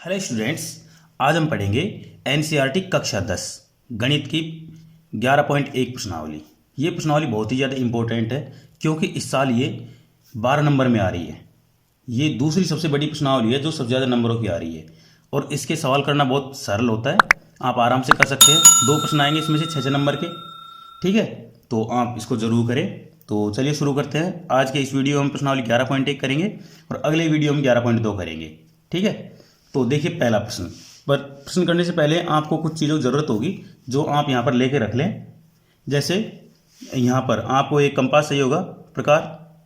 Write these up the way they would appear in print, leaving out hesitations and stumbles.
Hello students, आज हम पढ़ेंगे एनसीईआरटी कक्षा 10 गणित की 11.1 प्रश्नावली। ये प्रश्नावली बहुत ही ज़्यादा इम्पोर्टेंट है क्योंकि इस साल ये 12 नंबर में आ रही है। ये दूसरी सबसे बड़ी प्रश्नावली है जो सबसे ज़्यादा नंबरों की आ रही है और इसके सवाल करना बहुत सरल होता है, आप आराम से कर सकते हैं। 2 प्रश्न आएंगे इसमें से 6 नंबर के, ठीक है, तो आप इसको ज़रूर करें। तो चलिए शुरू करते हैं। आज के इस वीडियो में हम प्रश्नावली 11.1 करेंगे और अगले वीडियो में 11.2 करेंगे, ठीक है। तो देखिए पहला प्रश्न, पर प्रश्न करने से पहले आपको कुछ चीज़ों की ज़रूरत होगी जो आप यहाँ पर लेके रख लें। जैसे यहाँ पर आपको एक कंपास चाहिए होगा प्रकार,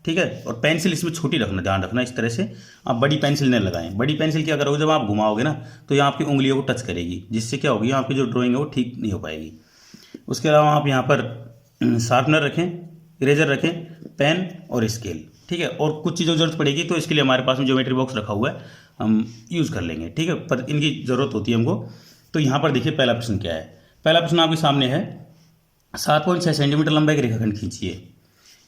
ठीक है, और पेंसिल इसमें छोटी रखना, ध्यान रखना इस तरह से आप बड़ी पेंसिल न लगाएं। बड़ी पेंसिल क्या करोगे, जब आप घुमाओगे ना तो ये आपकी उंगलियों को टच करेगी, जिससे क्या होगी आपकी जो ड्राइंग है वो ठीक नहीं हो पाएगी। उसके अलावा आप यहाँ पर शार्पनर रखें, इरेजर रखें, पेन और स्केल, ठीक है। और कुछ चीज़ों की जरूरत पड़ेगी तो इसके लिए हमारे पास में ज्योमेट्री बॉक्स रखा हुआ है, हम यूज़ कर लेंगे, ठीक है, पर इनकी ज़रूरत होती है हमको। तो यहाँ पर देखिए पहला प्रश्न क्या है। पहला प्रश्न आपके सामने है, 7.6 सेंटीमीटर लंबाई का रेखाखंड खींचिए,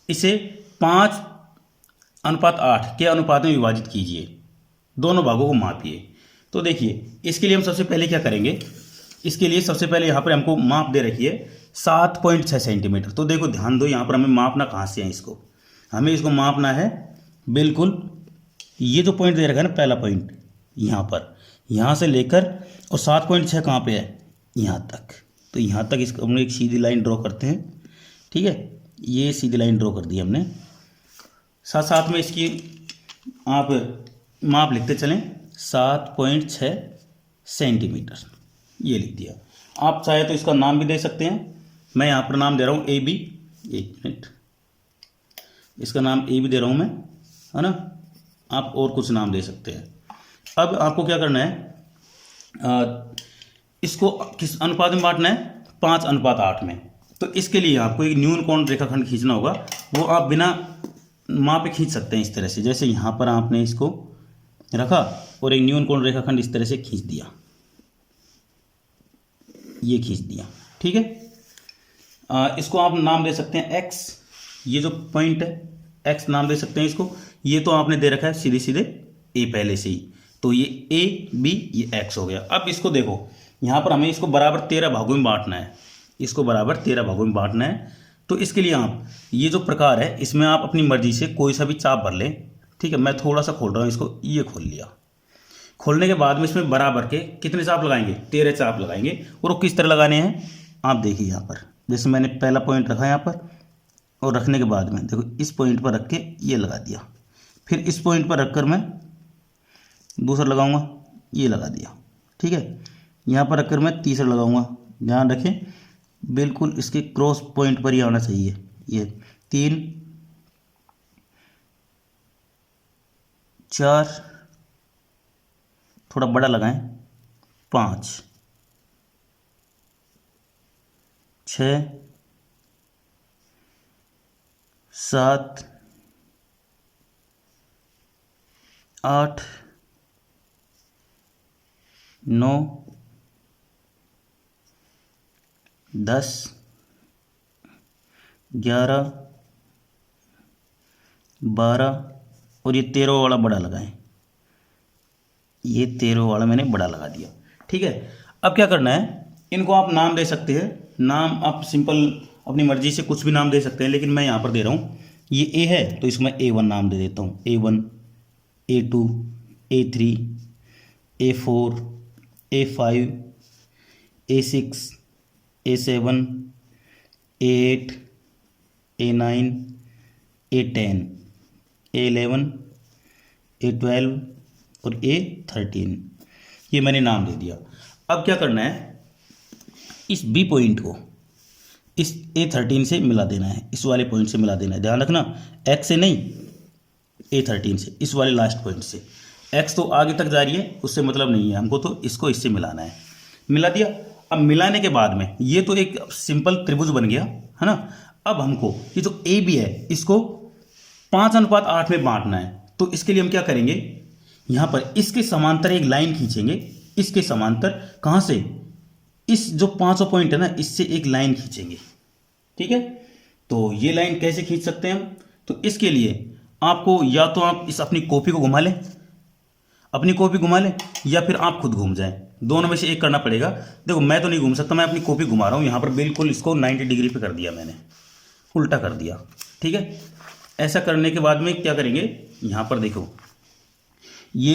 इसे 5:8 के अनुपात में विभाजित कीजिए, दोनों भागों को मापिए। तो देखिए इसके लिए हम सबसे पहले क्या करेंगे, इसके लिए सबसे पहले यहाँ पर हमको माप दे रखी है 7.6 सेंटीमीटर। तो देखो ध्यान दो, यहाँ पर हमें मापना कहाँ से है, इसको हमें इसको मापना है बिल्कुल ये जो पॉइंट दे रखा है ना, पहला पॉइंट यहाँ पर, यहाँ से लेकर और 7.6 कहाँ पे है, यहाँ तक। तो यहाँ तक इसको हम एक सीधी लाइन ड्रॉ करते हैं, ठीक है, ये सीधी लाइन ड्रॉ कर दी हमने। साथ साथ में इसकी आप माप लिखते चलें, 7.6 सेंटीमीटर ये लिख दिया। आप चाहे तो इसका नाम भी दे सकते हैं, मैं यहाँ पर नाम दे रहा हूँ AB, एक मिनट, इसका नाम A भी दे रहा हूँ मैं, है ना। आप और कुछ नाम दे सकते हैं। अब आपको क्या करना है, इसको किस अनुपात में बांटना है, 5:8 में। तो इसके लिए आपको एक न्यून कोण रेखाखंड खींचना होगा, वो आप बिना मापे खींच सकते हैं इस तरह से। जैसे यहाँ पर आपने इसको रखा और एक न्यून कोण रेखाखंड इस तरह से खींच दिया, ये खींच दिया, ठीक है। इसको आप नाम दे सकते हैं X, ये जो पॉइंट है X नाम दे सकते हैं इसको। ये तो आपने दे रखा है सीधे सीधे A पहले से ही, तो ये AB, ये X हो गया। अब इसको देखो, यहाँ पर हमें इसको बराबर 13 भागों में बांटना है, इसको बराबर 13 भागों में बांटना है। तो इसके लिए आप ये जो प्रकार है इसमें आप अपनी मर्जी से कोई सा भी चाप भर लें, ठीक है। मैं थोड़ा सा खोल रहा हूँ इसको, ये खोल लिया। खोलने के बाद में इसमें बराबर के कितने चाप लगाएंगे, 13 चाप लगाएंगे। और वो किस तरह लगाने हैं आप देखिए, यहाँ पर जैसे मैंने पहला पॉइंट रखा यहाँ पर, और रखने के बाद में देखो इस पॉइंट पर रख के ये लगा दिया, फिर इस पॉइंट पर रखकर मैं दूसरा लगाऊंगा, ये लगा दिया, ठीक है। यहाँ पर रखकर मैं तीसरा लगाऊंगा, ध्यान रखें बिल्कुल इसके क्रॉस पॉइंट पर ही आना चाहिए। ये 3, 4, थोड़ा बड़ा लगाएं, 5, 6, 7, 8, 9, 10, 11, 12 और ये 13 वाला बड़ा लगाएं, ये 13 वाला मैंने बड़ा लगा दिया, ठीक है। अब क्या करना है, इनको आप नाम दे सकते हैं, नाम आप सिंपल अपनी मर्जी से कुछ भी नाम दे सकते हैं, लेकिन मैं यहाँ पर दे रहा हूँ, ये A है तो इसको मैं A1 नाम दे देता हूँ। A1, A2, A3, A4, A5, A6, A7, A8, A9, A10, A11, A12 और A13, ये मैंने नाम दे दिया। अब क्या करना है, इस B पॉइंट को इस A13 से मिला देना है, इस वाले पॉइंट से मिला देना है, ध्यान रखना X से नहीं, A13 से, इस वाले लास्ट पॉइंट से। X तो आगे तक जा रही है, उससे मतलब नहीं है हमको, तो इसको इससे मिलाना है। मिला दिया। अब मिलाने के बाद में ये तो एक सिंपल त्रिभुज बन गया, है ना। अब हमको ये जो AB है इसको 5:8 में बांटना है। तो इसके लिए हम क्या करेंगे, यहाँ पर इसके समांतर एक लाइन खींचेंगे, इसके समांतर कहाँ से, इस जो 5 पॉइंट है ना, इससे एक लाइन खींचेंगे, ठीक है। तो ये लाइन कैसे खींच सकते हैं हम, तो इसके लिए आपको या तो आप इस अपनी कॉपी को घुमा लें, अपनी कॉपी घुमा लें या फिर आप खुद घूम जाएं, दोनों में से एक करना पड़ेगा। देखो मैं तो नहीं घूम सकता, मैं अपनी कॉपी घुमा रहा हूँ यहाँ पर, बिल्कुल इसको 90 डिग्री पे कर दिया मैंने, उल्टा कर दिया। ठीक है, ऐसा करने के बाद में क्या करेंगे, यहाँ पर देखो ये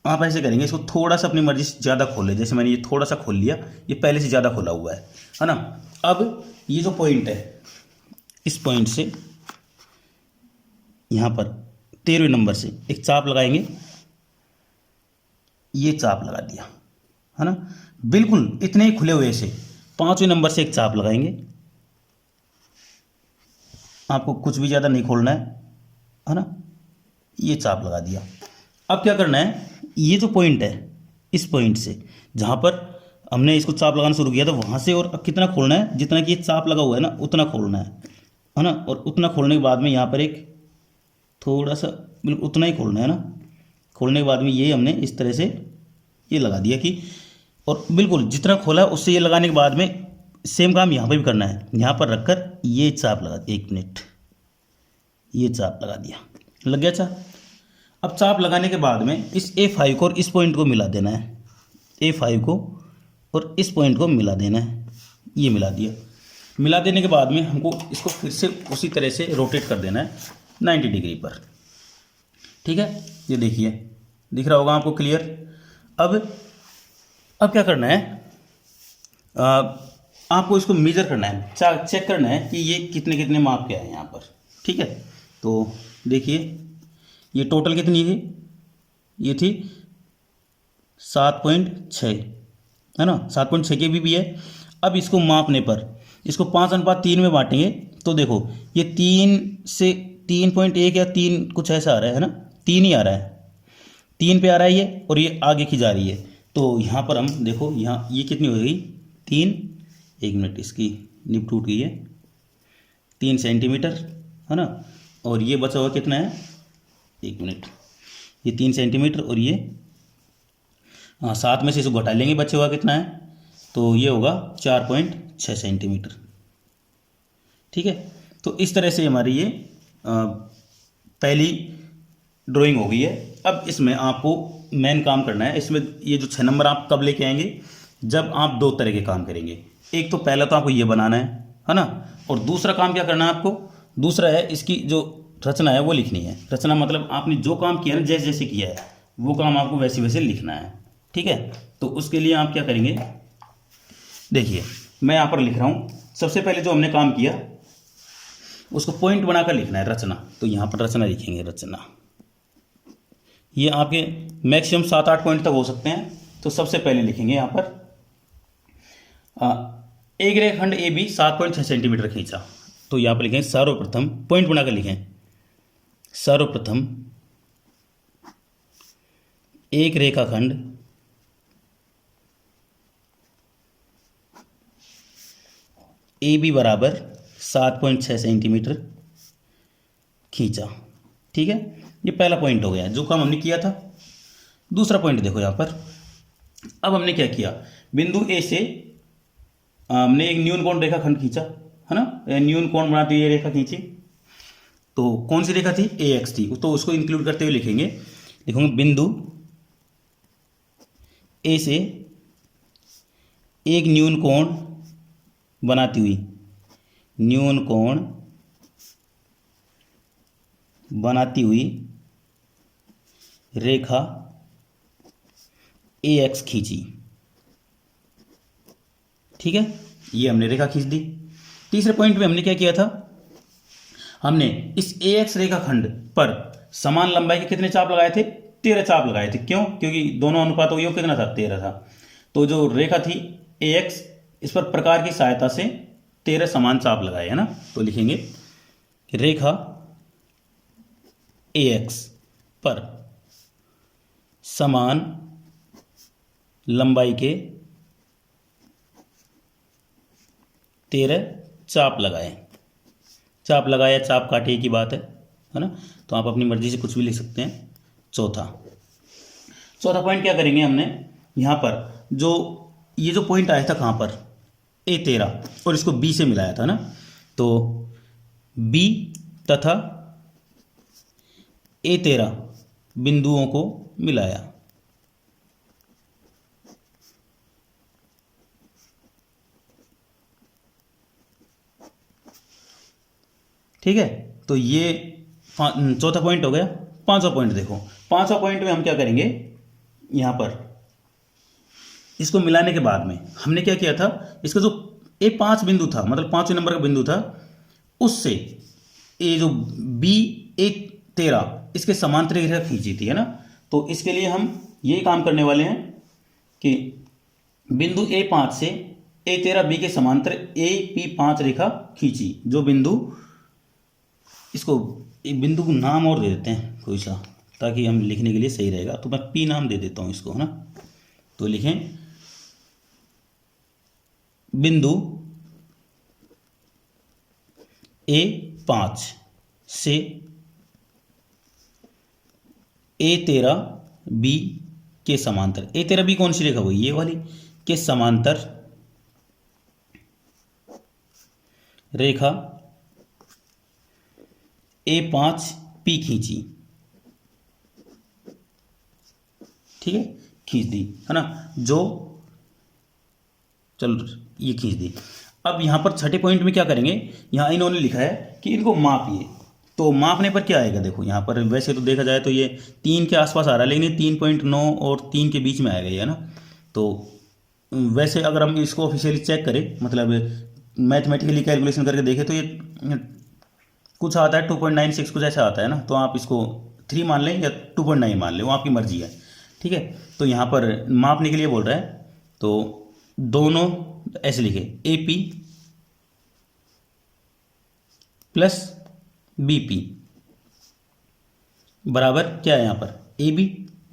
आप ऐसे करेंगे, इसको थोड़ा सा अपनी मर्जी से ज़्यादा खोल ले, जैसे मैंने ये थोड़ा सा खोल लिया, ये पहले से ज़्यादा खोला हुआ है ना। अब ये जो पॉइंट है, इस पॉइंट से यहाँ पर 13वें नंबर से एक चाप लगाएंगे, ये चाप लगा दिया है ना, बिल्कुल इतने ही खुले हुए से। 5वें नंबर से एक चाप लगाएंगे, आपको कुछ भी ज़्यादा नहीं खोलना है ना, ये चाप लगा दिया। अब क्या करना है, ये जो पॉइंट है, इस पॉइंट से जहाँ पर हमने इसको चाप लगाना शुरू किया था वहाँ से और कितना खोलना है, जितना कि ये चाप लगा हुआ है ना उतना खोलना है ना। और उतना खोलने के बाद में यहाँ पर एक थोड़ा सा बिल्कुल उतना ही खोलना है ना। खोलने के बाद में ये हमने इस तरह से ये लगा दिया कि, और बिल्कुल जितना खोला है उससे ये लगाने के बाद में सेम काम यहाँ पर भी करना है। यहाँ पर रखकर ये चाप लगा दिया, 1 मिनट, ये चाप लगा दिया, लग गया चाप। अब चाप लगाने के बाद में इस A5 को और इस पॉइंट को मिला देना है, A5 को और इस पॉइंट को मिला देना है, ये मिला दिया। मिला देने के बाद में हमको इसको फिर से उसी तरह से रोटेट कर देना है 90 डिग्री पर। ठीक है, ये देखिए दिख रहा होगा आपको क्लियर। अब क्या करना है, आपको इसको मेजर करना है, चेक करना है कि ये कितने कितने माप के हैं यहाँ पर। ठीक है, तो देखिए ये टोटल कितनी है, ये थी 7.6 है ना, 7.6 की भी है। अब इसको मापने पर इसको 5:3 में बांटेंगे तो देखो ये 3 से 3.1 या 3 कुछ ऐसा आ रहा है ना, 3 ही आ रहा है, 3 पे आ रहा है ये, और ये आगे की जा रही है। तो यहाँ पर हम देखो, यहाँ ये कितनी हो गई, 3, 1 मिनट इसकी निब टूट गई है, 3 सेंटीमीटर है ना। और ये बचा हुआ कितना है, 1 मिनट, ये 3 सेंटीमीटर और ये 7 में से इसको घटा लेंगे, बचे हुआ कितना है, तो ये होगा 4.6 सेंटीमीटर। ठीक है, तो इस तरह से हमारी ये पहली ड्राइंग हो गई है। अब इसमें आपको मेन काम करना है। इसमें ये जो 6 नंबर आप कब लेके आएंगे, जब आप 2 तरह के काम करेंगे। एक तो पहला तो आपको ये बनाना है ना, और दूसरा काम क्या करना है आपको, दूसरा है इसकी जो रचना है वो लिखनी है। रचना मतलब आपने जो काम किया ना, जैसे जैसे किया है वो काम आपको वैसे वैसे लिखना है। ठीक है, तो उसके लिए आप क्या करेंगे, देखिए मैं यहाँ पर लिख रहा हूँ। सबसे पहले जो हमने काम किया उसको पॉइंट बनाकर लिखना है, रचना। तो यहाँ पर रचना लिखेंगे, रचना। ये आपके मैक्सिमम 7-8 पॉइंट तक हो सकते हैं। तो सबसे पहले लिखेंगे यहाँ पर एक रेखाखंड AB 7.6 सेंटीमीटर खींचा। तो यहाँ पर लिखें सर्वप्रथम, पॉइंट बनाकर लिखें, सर्वप्रथम एक रेखाखंड AB बराबर 7.6 सेंटीमीटर खींचा। ठीक है, ये पहला पॉइंट हो गया जो काम हमने किया था। दूसरा पॉइंट देखो यहाँ पर, अब हमने क्या किया, बिंदु A से हमने एक न्यून कोण रेखाखंड खींचा है ना, न्यून कोण बनाती हुई रेखा खींची। तो कौन सी रेखा थी, AX थी, तो उसको इंक्लूड करते हुए लिखेंगे, बिंदु A से एक न्यून कोण बनाती हुई, न्यून कोण बनाती हुई रेखा AX खींची। ठीक है, ये हमने रेखा खींच दी। तीसरे पॉइंट में हमने क्या किया था, हमने इस AX रेखाखंड पर समान लंबाई के कितने चाप लगाए थे, 13 चाप लगाए थे। क्यों, क्योंकि दोनों अनुपात हो, कितना था, 13 था। तो जो रेखा थी AX, इस पर प्रकार की सहायता से 13 समान चाप लगाए है ना। तो लिखेंगे रेखा AX पर समान लंबाई के 13 चाप लगाए। चाप लगाया, चाप काटे की बात है ना। तो आप अपनी मर्जी से कुछ भी लिख सकते हैं। चौथा पॉइंट क्या करेंगे, हमने यहाँ पर जो ये जो पॉइंट आया था कहाँ पर, A13, और इसको B से मिलाया था ना। तो B तथा A13 बिंदुओं को मिलाया। ठीक है, तो ये चौथा पॉइंट हो गया। पांचवा पॉइंट देखो, पांचवा पॉइंट में हम क्या करेंगे, यहां पर इसको मिलाने के बाद में हमने क्या किया था, इसका जो ए 5 बिंदु था, मतलब 5वें नंबर का बिंदु था, उससे ये जो बी एक 13 इसके समांतर रेखा खींची थी, है ना। तो इसके लिए हम ये काम करने वाले हैं कि बिंदु A5 से A13 बी के समांतर AP5 रेखा खींची। जो बिंदु, इसको एक बिंदु को नाम और दे देते हैं कोई सा, ताकि हम लिखने के लिए सही रहेगा। तो मैं P नाम दे देता हूँ इसको, है ना। तो लिखें बिंदु A5 से A13 बी के समांतर, A13 बी कौन सी रेखा हुई, ये वाली, के समांतर रेखा A5 P खींची। ठीक है, खींच दी, है ना। जो चलो ये खींच दी। अब यहां पर छठे पॉइंट में क्या करेंगे, यहां इन्होंने लिखा है कि इनको मापिए। तो मापने पर क्या आएगा, देखो यहां पर वैसे तो देखा जाए तो ये 3 के आसपास आ रहा है, लेकिन ये 3.9 और 3 के बीच में आएगा ये, है ना। तो वैसे अगर हम इसको ऑफिशियली चेक करें, मतलब मैथमेटिकली कैलकुलेशन करके देखें, तो ये कुछ आता है 2.96 कुछ ऐसा आता है ना। तो आप इसको 3 मान लें या 2.9 मान लें, वो आपकी मर्जी है। ठीक है, तो यहाँ पर मापने के लिए बोल रहा है, तो दोनों ऐसे लिखे AP प्लस BP बराबर क्या है, यहाँ पर AB,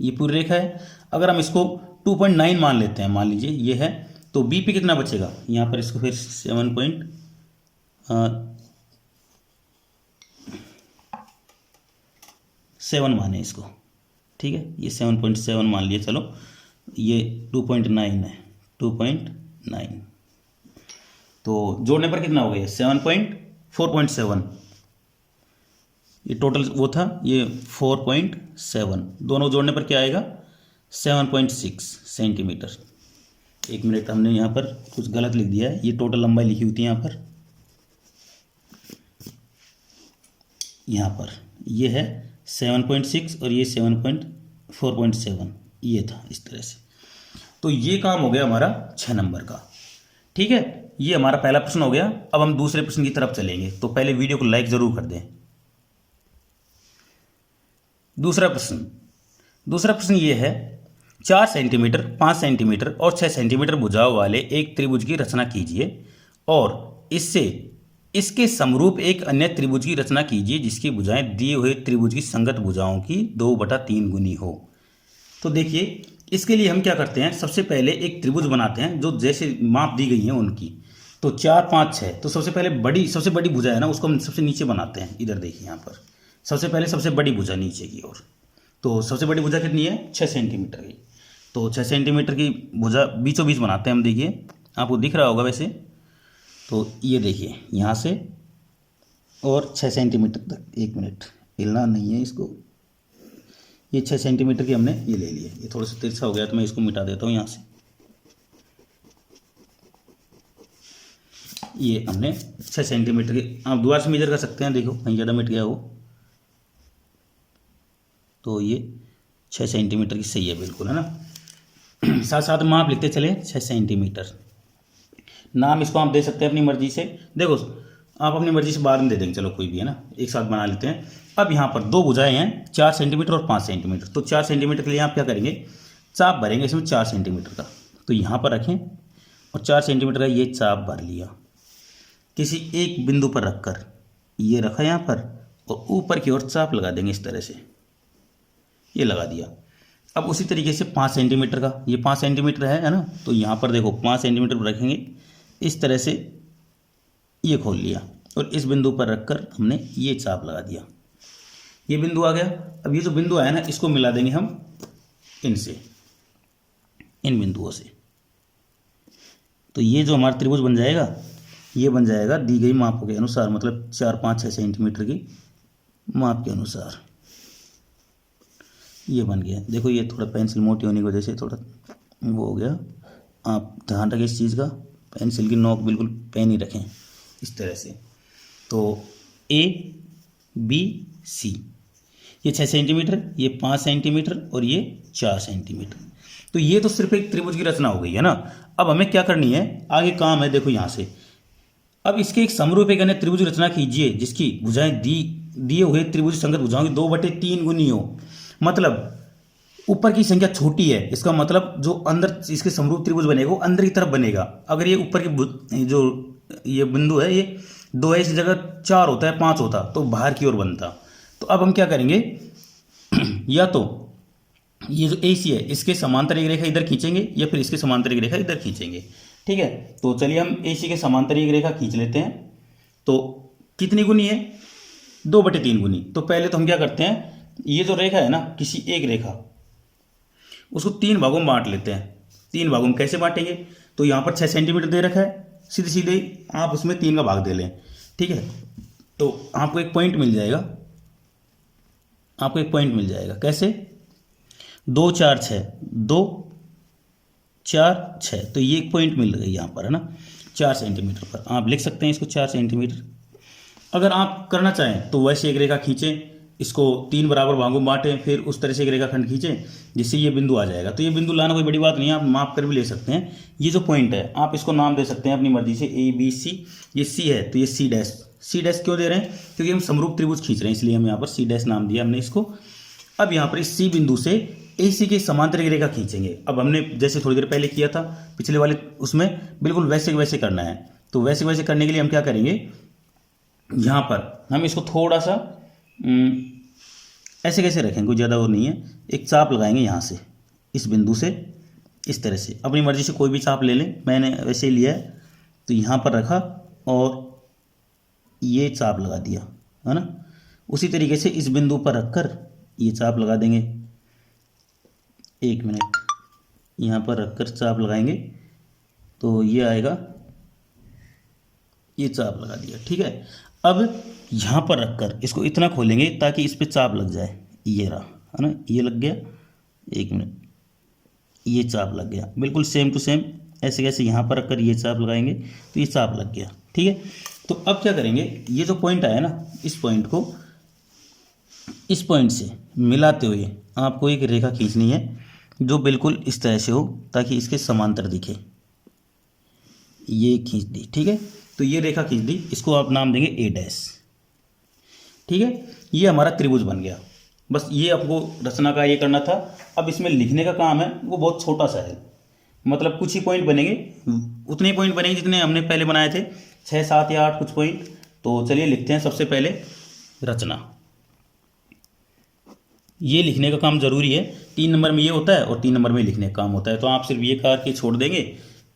ये पूरी रेखा है। अगर हम इसको 2.9 मान लेते हैं, मान लीजिए ये है, तो BP कितना बचेगा, यहाँ पर इसको फिर 7.7 माने इसको। ठीक है, ये 7.7 मान लिया, चलो ये 2.9 है, 2.9, तो जोड़ने पर कितना हो गया 4.7, ये टोटल वो था, ये 4.7, दोनों जोड़ने पर क्या आएगा 7.6 सेंटीमीटर। एक मिनट, हमने यहाँ पर कुछ गलत लिख दिया है, ये टोटल लंबाई लिखी हुई थी यहाँ पर ये है 7.6 और ये 4.7, ये था इस तरह से। तो ये काम हो गया हमारा 6 नंबर का। ठीक है, ये हमारा पहला प्रश्न हो गया। अब हम दूसरे प्रश्न की तरफ चलेंगे, तो पहले वीडियो को लाइक जरूर कर दें। दूसरा प्रश्न ये है, 4 सेंटीमीटर, 5 सेंटीमीटर और 6 सेंटीमीटर भुजाओं वाले एक त्रिभुज की रचना कीजिए और इससे इसके समरूप एक अन्य त्रिभुज की रचना कीजिए जिसकी भुजाएं दिए हुए त्रिभुज की संगत भुजाओं की 2/3 गुनी हो। तो देखिए, इसके लिए हम क्या करते हैं, सबसे पहले एक त्रिभुज बनाते हैं जो जैसे माप दी गई है उनकी। तो 4, 5, 6, तो सबसे बड़ी भुजा है ना, उसको हम सबसे नीचे बनाते हैं। इधर देखिए, यहाँ पर सबसे पहले सबसे बड़ी भुजा नीचे की ओर। तो सबसे बड़ी भुजा कितनी है 6 सेंटीमीटर की। तो 6 सेंटीमीटर की भुजा बीचों बीच बनाते हैं हम। देखिए, आपको दिख रहा होगा वैसे, तो ये देखिए यहाँ से और 6 सेंटीमीटर तक, एक मिनट हिलना नहीं है इसको, ये 6 सेंटीमीटर की हमने ये ले लिए। ये थोड़ा सा तिरछा हो गया तो मैं इसको मिटा देता हूँ यहाँ से। ये हमने 6 सेंटीमीटर की, आप दोबारा से मेजर कर सकते हैं, देखो कहीं ज़्यादा मिट गया हो। तो ये 6 सेंटीमीटर की सही है बिल्कुल, है ना। साथ साथ में आप लिखते चले 6 सेंटीमीटर। नाम इसको आप दे सकते हैं अपनी मर्जी से, देखो आप अपनी मर्जी से बाद में दे देंगे, चलो कोई भी, है ना, एक साथ बना लेते हैं। अब यहाँ पर 2 भुजाएं हैं, 4 सेंटीमीटर और 5 सेंटीमीटर। तो 4 सेंटीमीटर के लिए आप क्या करेंगे, चाप भरेंगे इसमें 4 सेंटीमीटर का। तो यहाँ पर रखें और 4 सेंटीमीटर का ये चाप भर लिया, किसी एक बिंदु पर रखकर ये रखा यहाँ पर, और ऊपर की ओर चाप लगा देंगे इस तरह से, ये लगा दिया। अब उसी तरीके से 5 सेंटीमीटर का, ये 5 सेंटीमीटर है ना। तो यहाँ पर देखो 5 सेंटीमीटर पर रखेंगे इस तरह से, ये खोल लिया और इस बिंदु पर रखकर हमने ये चाप लगा दिया, ये बिंदु आ गया। अब ये जो बिंदु आया ना, इसको मिला देंगे हम इनसे, इन बिंदुओं से। तो ये जो हमारा त्रिभुज बन जाएगा, ये बन जाएगा दी गई मापों के अनुसार, मतलब 4, 5, 6 सेंटीमीटर की माप के अनुसार। ये बन गया। देखो ये थोड़ा पेंसिल मोटी होने की वजह से थोड़ा वो हो गया। आप ध्यान रखें इस चीज़ का, पेंसिल की नोक बिल्कुल पेन ही रखें इस तरह से। तो ए बी सी, ये 6 सेंटीमीटर, ये 5 सेंटीमीटर और ये 4 सेंटीमीटर। तो ये तो सिर्फ एक त्रिभुज की रचना हो गई है ना। अब हमें क्या करनी है, आगे काम है। देखो यहाँ से अब इसके एक समरूप एक अन्य त्रिभुज रचना कीजिए जिसकी भुजाएं दिए हुए त्रिभुज संगत भुजाओं की 2/3 गुनी हो। मतलब ऊपर की संख्या छोटी है, इसका मतलब जो अंदर इसके समरूप त्रिभुज बनेगा वो अंदर की तरफ बनेगा। अगर ये ऊपर की जो ये बिंदु है ये 2 है, इस जगह 4 होता है 5 होता तो बाहर की ओर बनता। तो अब हम क्या करेंगे या तो ये जो ए सी है इसके समांतर एक रेखा इधर खींचेंगे या फिर इसके समांतर एक रेखा इधर खींचेंगे। ठीक है, तो चलिए हम ए सी के समांतर एक रेखा खींच लेते हैं। तो कितनी गुनी है, 2/3 गुनी। तो पहले तो हम क्या करते हैं, ये जो रेखा है ना किसी एक रेखा उसको 3 भागों में बांट लेते हैं। 3 भागों में कैसे बांटेंगे, तो यहाँ पर 6 सेंटीमीटर दे रखा है, सीधे सीधे आप उसमें 3 का भाग दे लें। ठीक है, तो आपको एक पॉइंट मिल जाएगा, आपको एक पॉइंट मिल जाएगा। कैसे, 2 4 6, 2 4 6, तो ये एक पॉइंट मिल गई यहाँ पर है ना 4 सेंटीमीटर पर। आप लिख सकते हैं इसको 4 सेंटीमीटर। अगर आप करना चाहें तो वैसे एक रेखा खींचें, इसको 3 बराबर भागों में बांटें, फिर उस तरह से एक रेखाखंड खींचें जिससे ये बिंदु आ जाएगा। तो ये बिंदु लाना कोई बड़ी बात नहीं है, आप माप कर भी ले सकते हैं। ये जो पॉइंट है आप इसको नाम दे सकते हैं अपनी मर्जी से, ए बी सी। ये सी है तो ये सी डैश। सी डैश क्यों दे रहे हैं, क्योंकि हम समरूप त्रिभुज खींच रहे हैं इसलिए हम यहाँ पर सी डैश नाम दिया हमने इसको। अब यहाँ पर इस सी बिंदु से ए सी के समांतर एक रेखा खींचेंगे। अब हमने जैसे थोड़ी देर पहले किया था पिछले वाले उसमें, बिल्कुल वैसे वैसे करना है। तो वैसे वैसे करने के लिए हम क्या करेंगे, यहाँ पर हम इसको थोड़ा सा ऐसे कैसे रखेंगे, कोई ज़्यादा वो नहीं है, एक चाप लगाएंगे यहाँ से इस बिंदु से इस तरह से। अपनी मर्जी से कोई भी चाप ले लें, मैंने वैसे ही लिया है। तो यहाँ पर रखा और ये चाप लगा दिया है ना। उसी तरीके से इस बिंदु पर रखकर ये चाप लगा देंगे। 1 मिनट, यहाँ पर रखकर चाप लगाएंगे तो ये आएगा, ये चाप लगा दिया। ठीक है, अब यहाँ पर रखकर इसको इतना खोलेंगे ताकि इस पे चाप लग जाए। ये रहा है ना, ये लग गया। 1 मिनट, ये चाप लग गया। बिल्कुल सेम टू सेम ऐसे कैसे यहाँ पर रखकर ये चाप लगाएंगे तो ये चाप लग गया। ठीक है, तो अब क्या करेंगे, ये जो पॉइंट आया ना इस पॉइंट को इस पॉइंट से मिलाते हुए आपको एक रेखा खींचनी है जो बिल्कुल इस तरह से हो ताकि इसके समांतर दिखे। ये खींच दी। ठीक है, तो ये रेखा खींच दी, इसको आप नाम देंगे ए डैश। ठीक है, ये हमारा त्रिभुज बन गया। बस ये आपको रचना का ये करना था। अब इसमें लिखने का काम है वो बहुत छोटा सा है, मतलब कुछ ही पॉइंट बनेंगे, उतने ही पॉइंट बनेंगे जितने हमने पहले बनाए थे, 6 7 या 8 कुछ पॉइंट। तो चलिए लिखते हैं सबसे पहले रचना। ये लिखने का काम जरूरी है, 3 नंबर में ये होता है और 3 नंबर में लिखने का काम होता है। तो आप सिर्फ ये करके छोड़ देंगे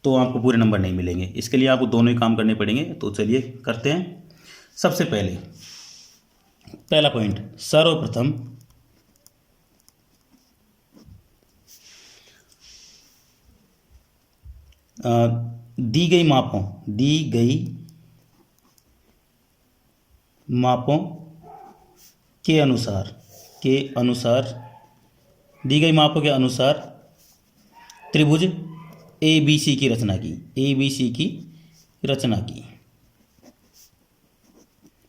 तो आपको पूरे नंबर नहीं मिलेंगे, इसके लिए आपको दोनों ही काम करने पड़ेंगे। तो चलिए करते हैं। सबसे पहले पहला पॉइंट, सर्वप्रथम दी गई मापों के अनुसार दी गई मापों के अनुसार त्रिभुज ए बी सी की रचना की।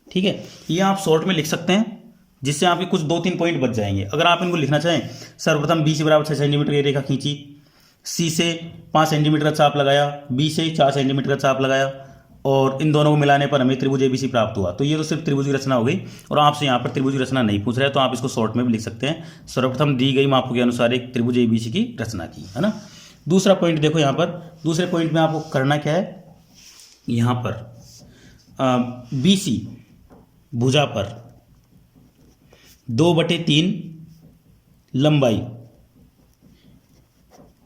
ठीक है, ये आप शॉर्ट में लिख सकते हैं जिससे आपके कुछ 2-3 पॉइंट बच जाएंगे। अगर आप इनको लिखना चाहें, सर्वप्रथम बी से बराबर 6 सेंटीमीटर की रेखा खींची, सी से 5 सेंटीमीटर का चाप लगाया, बी से 4 सेंटीमीटर का चाप लगाया और इन दोनों को मिलाने पर हमें त्रिभुज एबीसी प्राप्त हुआ। तो ये तो सिर्फ त्रिभुज की रचना हो गई और आपसे यहाँ पर त्रिभुज की रचना नहीं पूछ रहा है, तो आप इसको शॉर्ट में भी लिख सकते हैं। सर्वप्रथम दी गई मापों के अनुसार एक त्रिभुज एबीसी की रचना की, है ना। दूसरा पॉइंट देखो, यहाँ पर दूसरे पॉइंट में आपको करना क्या है, यहाँ पर बी सी भुजा पर 2/3 लंबाई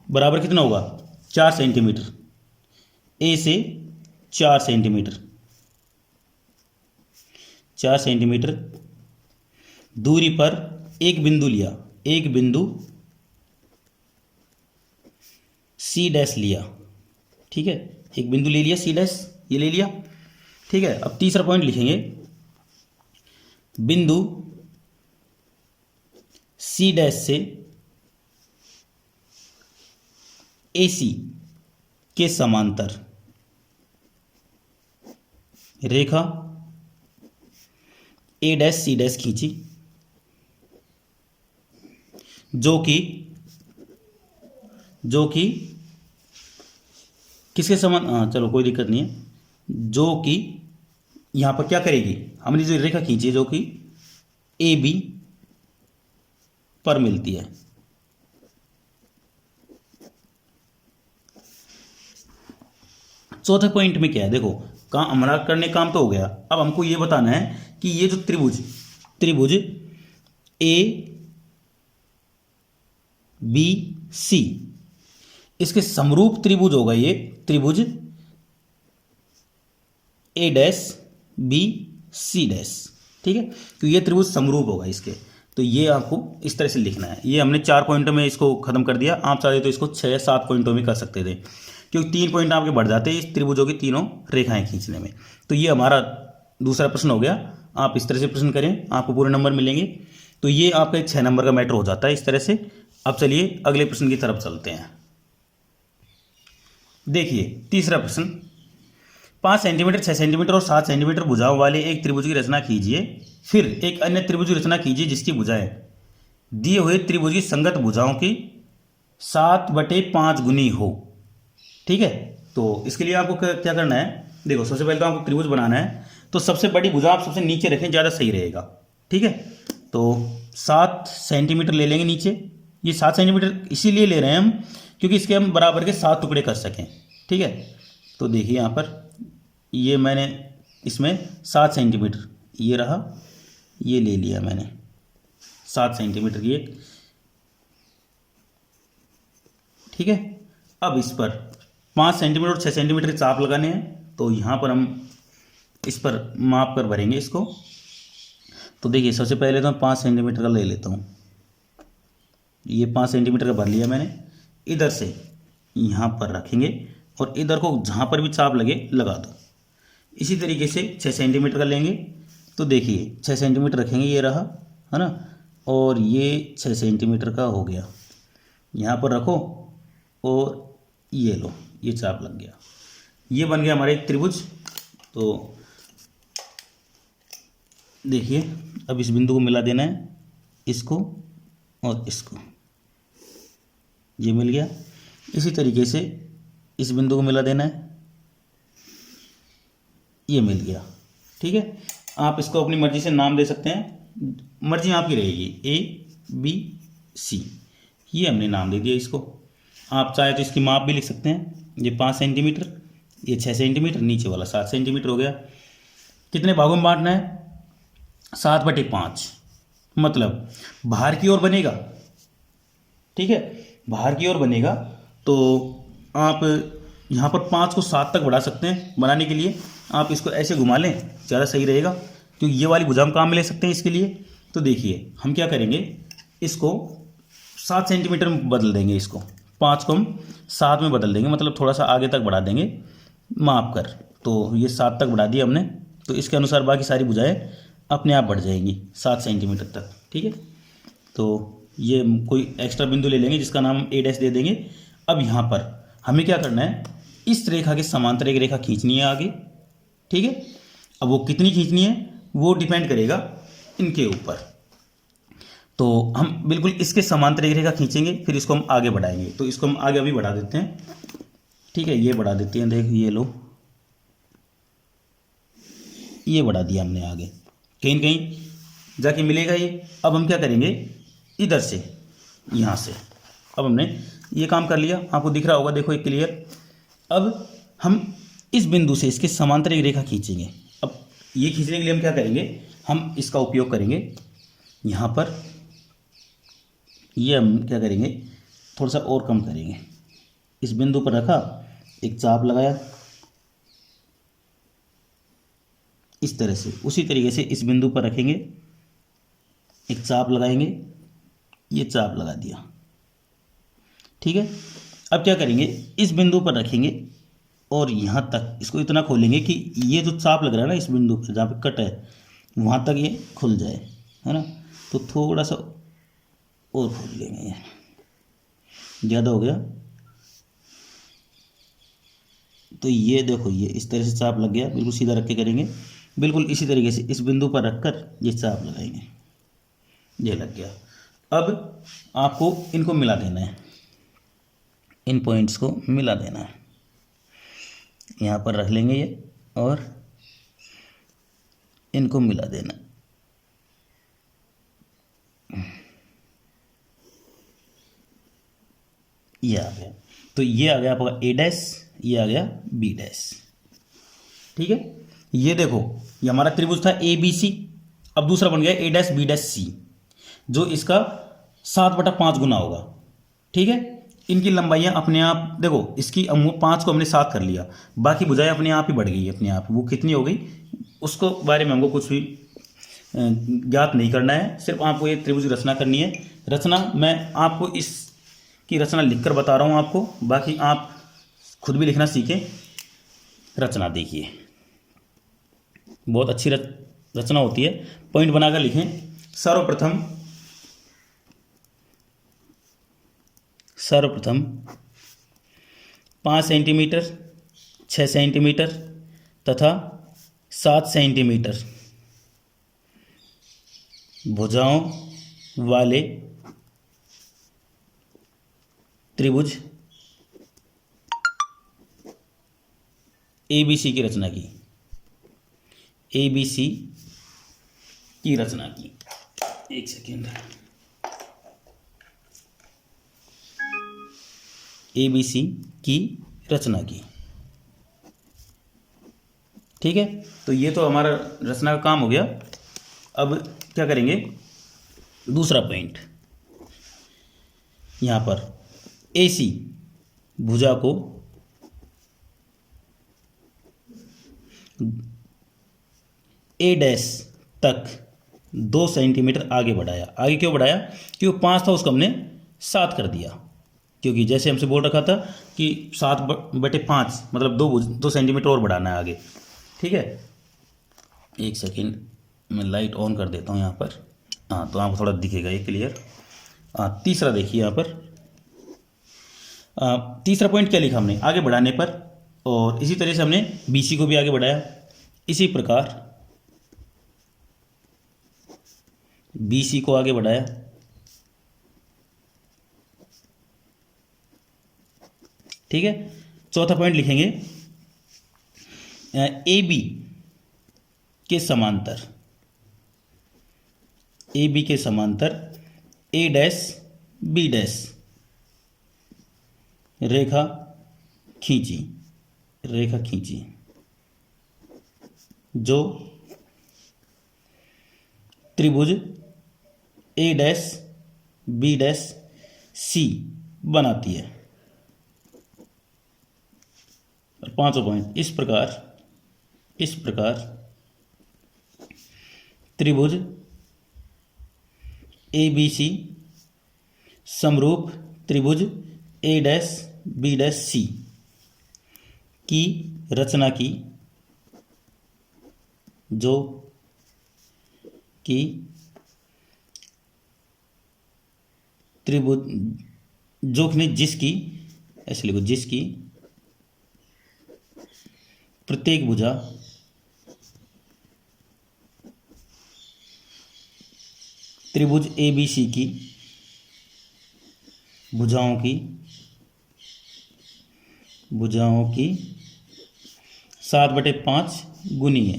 बराबर कितना होगा, 4 सेंटीमीटर। ए से 4 सेंटीमीटर दूरी पर एक बिंदु लिया, एक बिंदु सी डैश लिया। ठीक है, एक बिंदु ले लिया सी डैश, ये ले लिया। ठीक है, अब तीसरा पॉइंट लिखेंगे, बिंदु सी डैश से ए सी के समांतर रेखा ए डैश सी डैश खींची, जो कि किसके समान, चलो कोई दिक्कत नहीं है, जो कि यहां पर क्या करेगी, हमने जो रेखा खींची है जो कि ए बी पर मिलती है। चौथे पॉइंट में क्या है, देखो काम हमारा करने काम तो हो गया, अब हमको ये बताना है कि ये जो त्रिभुज ए बी सी, इसके समरूप त्रिभुज होगा ये त्रिभुज ए डैश बी सी डैश, ठीक है। तो ये त्रिभुज समरूप होगा इसके, तो ये आपको इस तरह से लिखना है। ये हमने 4 पॉइंटों में इसको खत्म कर दिया, आप चाहे तो इसको 6-7 पॉइंटों में कर सकते थे, क्योंकि 3 पॉइंट आपके बढ़ जाते हैं इस त्रिभुजों की तीनों रेखाएं खींचने में। तो ये हमारा दूसरा प्रश्न हो गया। आप इस तरह से प्रश्न करें, आपको पूरे नंबर मिलेंगे। तो ये आपका एक 6 नंबर का मैटर हो जाता है इस तरह से। अब चलिए अगले प्रश्न की तरफ चलते हैं। देखिए तीसरा प्रश्न, 5 सेंटीमीटर, 6 सेंटीमीटर और 7 सेंटीमीटर भुजाओं वाले एक त्रिभुज की रचना कीजिए। फिर एक अन्य त्रिभुज की रचना कीजिए जिसकी भुजाएं दिए हुए त्रिभुज की संगत भुजाओं की 7/5 गुनी हो, ठीक है। तो इसके लिए आपको क्या करना है, देखो सबसे पहले तो आपको त्रिभुज बनाना है, तो सबसे बड़ी भुजा आप सबसे नीचे रखें, ज़्यादा सही रहेगा, ठीक है। तो 7 सेंटीमीटर ले लेंगे नीचे। ये 7 सेंटीमीटर इसीलिए ले रहे हैं हम क्योंकि इसके हम बराबर के 7 टुकड़े कर सकें, ठीक है। तो देखिए यहाँ पर ये मैंने इसमें 7 सेंटीमीटर ये रहा, ये ले लिया मैंने 7 सेंटीमीटर की एक, ठीक है। अब इस पर 5 सेंटीमीटर और 6 सेंटीमीटर के चाप लगाने हैं, तो यहाँ पर हम इस पर माप कर भरेंगे इसको। तो देखिए सबसे पहले तो मैं 5 सेंटीमीटर का ले लेता हूँ, ये 5 सेंटीमीटर का भर लिया मैंने। इधर से यहाँ पर रखेंगे और इधर को जहाँ पर भी चाप लगे लगा दो। इसी तरीके से 6 सेंटीमीटर का लेंगे, तो देखिए 6 सेंटीमीटर रखेंगे, ये रहा है ना, और ये 6 सेंटीमीटर का हो गया, यहाँ पर रखो और ये लो, ये चाप लग गया, ये बन गया हमारा एक त्रिभुज। तो देखिए अब इस बिंदु को मिला देना है, इसको और इसको, ये मिल गया। इसी तरीके से इस बिंदु को मिला देना है, ये मिल गया, ठीक है। आप इसको अपनी मर्जी से नाम दे सकते हैं, मर्जी आपकी रहेगी, ए बी सी, ये हमने नाम दे दिया इसको। आप चाहे तो इसकी माप भी लिख सकते हैं, ये 5 सेंटीमीटर, ये 6 सेंटीमीटर, नीचे वाला 7 सेंटीमीटर हो गया। कितने भागों में बांटना है, 7/5, मतलब बाहर की ओर बनेगा, ठीक है, बाहर की ओर बनेगा। तो आप यहाँ पर 5 को 7 तक बढ़ा सकते हैं। बनाने के लिए आप इसको ऐसे घुमा लें, ज़्यादा सही रहेगा, क्योंकि ये वाली भुजा हम काम में ले सकते हैं इसके लिए। तो देखिए हम क्या करेंगे, इसको 7 सेंटीमीटर में बदल देंगे, इसको 5 को हम 7 में बदल देंगे, मतलब थोड़ा सा आगे तक बढ़ा देंगे माप कर। तो ये 7 तक बढ़ा दिया हमने, तो इसके अनुसार बाकी सारी भुजाएं अपने आप बढ़ जाएंगी 7 सेंटीमीटर तक, ठीक है। तो ये कोई एक्स्ट्रा बिंदु ले लेंगे जिसका नाम ए डैश दे देंगे। अब यहाँ पर हमें क्या करना है, इस रेखा के समांतर एक रेखा खींचनी है आगे, ठीक है। अब वो कितनी खींचनी है वो डिपेंड करेगा इनके ऊपर। तो हम बिल्कुल इसके समांतर एक रेखा खींचेंगे, फिर इसको हम आगे बढ़ाएंगे। तो इसको हम आगे अभी बढ़ा देते हैं, ठीक है, ये बढ़ा देते हैं, देख ये लो, ये बढ़ा दिया हमने आगे, कहीं न कहीं जाके मिलेगा ये। अब हम क्या करेंगे, इधर से यहाँ से अब हमने ये काम कर लिया, आपको दिख रहा होगा, देखो ये क्लियर। अब हम इस बिंदु से इसके समांतर एक रेखा खींचेंगे। अब ये खींचने के लिए हम क्या करेंगे, हम इसका उपयोग करेंगे यहाँ पर, ये हम क्या करेंगे, थोड़ा सा और कम करेंगे। इस बिंदु पर रखा, एक चाप लगाया इस तरह से, उसी तरीके से इस बिंदु पर रखेंगे, एक चाप लगाएंगे, ये चाप लगा दिया, ठीक है। अब क्या करेंगे, इस बिंदु पर रखेंगे और यहाँ तक इसको इतना खोलेंगे कि ये जो चाप लग रहा है ना इस बिंदु पर जहाँ पे कट है वहाँ तक ये खुल जाए, है ना। तो थोड़ा सा और खोल लेंगे, ये ज़्यादा हो गया। तो ये देखो, ये इस तरह से चाप लग गया, बिल्कुल सीधा रख के करेंगे, बिल्कुल इसी तरीके से इस बिंदु पर रखकर ये चाप लगाएंगे, ये लग गया। अब आपको इनको मिला देना है, इन पॉइंट्स को मिला देना है, यहाँ पर रख लेंगे ये और इनको मिला देना। ये आ गया, तो ये आ गया आपका ए डैश, ये आ गया बी डैश। ठीक है, ये देखो ये हमारा त्रिभुज था ए बी सी, अब दूसरा बन गया ए डैश बी डैश सी, जो इसका 7/5 गुना होगा। ठीक है, इनकी लंबाइयाँ अपने आप देखो, इसकी 5 को हमने 7 कर लिया, बाकी भुजाएं अपने आप ही बढ़ गई, अपने आप वो कितनी हो गई उसको बारे में हमको कुछ भी ज्ञात नहीं करना है, सिर्फ आपको ये त्रिभुज की रचना करनी है। रचना मैं आपको इसकी रचना लिखकर बता रहा हूँ आपको, बाकी आप खुद भी लिखना सीखें। रचना देखिए, बहुत अच्छी रचना होती है, पॉइंट बनाकर लिखें। सर्वप्रथम 5 सेंटीमीटर, 6 सेंटीमीटर तथा 7 सेंटीमीटर भुजाओं वाले त्रिभुज ABC की रचना की, ABC की रचना की। एक सेकेंड, ABC की रचना की। ठीक है, तो ये तो हमारा रचना का काम हो गया। अब क्या करेंगे, दूसरा पॉइंट, यहाँ पर AC भुजा को A डैश तक 2 सेंटीमीटर आगे बढ़ाया। आगे क्यों बढ़ाया, क्योंकि 5 था उसको हमने 7 कर दिया, क्योंकि जैसे हमसे बोल रखा था कि 7/5 मतलब 2 सेंटीमीटर और बढ़ाना है आगे। ठीक है, एक सेकेंड मैं लाइट ऑन कर देता हूँ यहाँ पर, हाँ तो आपको थोड़ा दिखेगा ये क्लियर। तीसरा देखिए यहाँ पर, तीसरा पॉइंट क्या लिखा हमने, आगे बढ़ाने पर, और इसी तरह से हमने BC को भी आगे बढ़ाया। इसी प्रकार BC को आगे बढ़ाया। ठीक है, चौथा पॉइंट लिखेंगे AB के समांतर, AB के समांतर A डैश B डैश रेखा खींची, रेखा खींची जो त्रिभुज A dash B dash C बनाती है। और पांचवा पॉइंट, इस प्रकार त्रिभुज ABC समरूप त्रिभुज A dash B dash C की रचना की, जो कि त्रिभुज जिसकी, ऐसे लिखो, जिसकी प्रत्येक भुजा त्रिभुज ABC की भुजाओं की 7/5 गुनी है।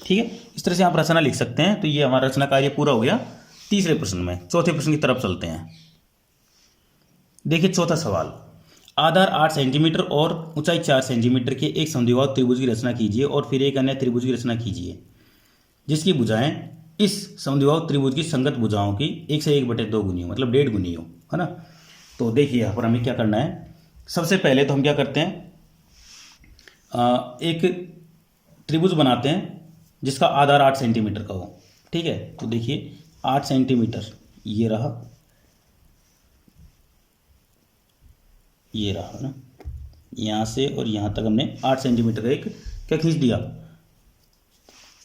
ठीक है, इस तरह से आप रचना लिख सकते हैं। तो ये हमारा रचना कार्य पूरा हो गया। तीसरे प्रश्न में, चौथे प्रश्न की तरफ चलते हैं। देखिए चौथा सवाल, आधार 8 सेंटीमीटर और ऊंचाई 4 सेंटीमीटर के एक समद्विबाहु त्रिभुज की रचना कीजिए और फिर एक अन्य त्रिभुज की रचना कीजिए जिसकी भुजाएं इस समद्विबाहु त्रिभुज की संगत भुजाओं की 1 से 1/2 गुनी हो, मतलब 1.5 गुनी हो, है ना। तो देखिए यहाँ पर हमें क्या करना है। सबसे पहले तो हम क्या करते हैं, एक त्रिभुज बनाते हैं जिसका आधार 8 सेंटीमीटर का हो। ठीक है, तो देखिए 8 सेंटीमीटर ये रहा, ना, यहाँ से और यहाँ तक हमने 8 सेंटीमीटर का एक क्या खींच दिया।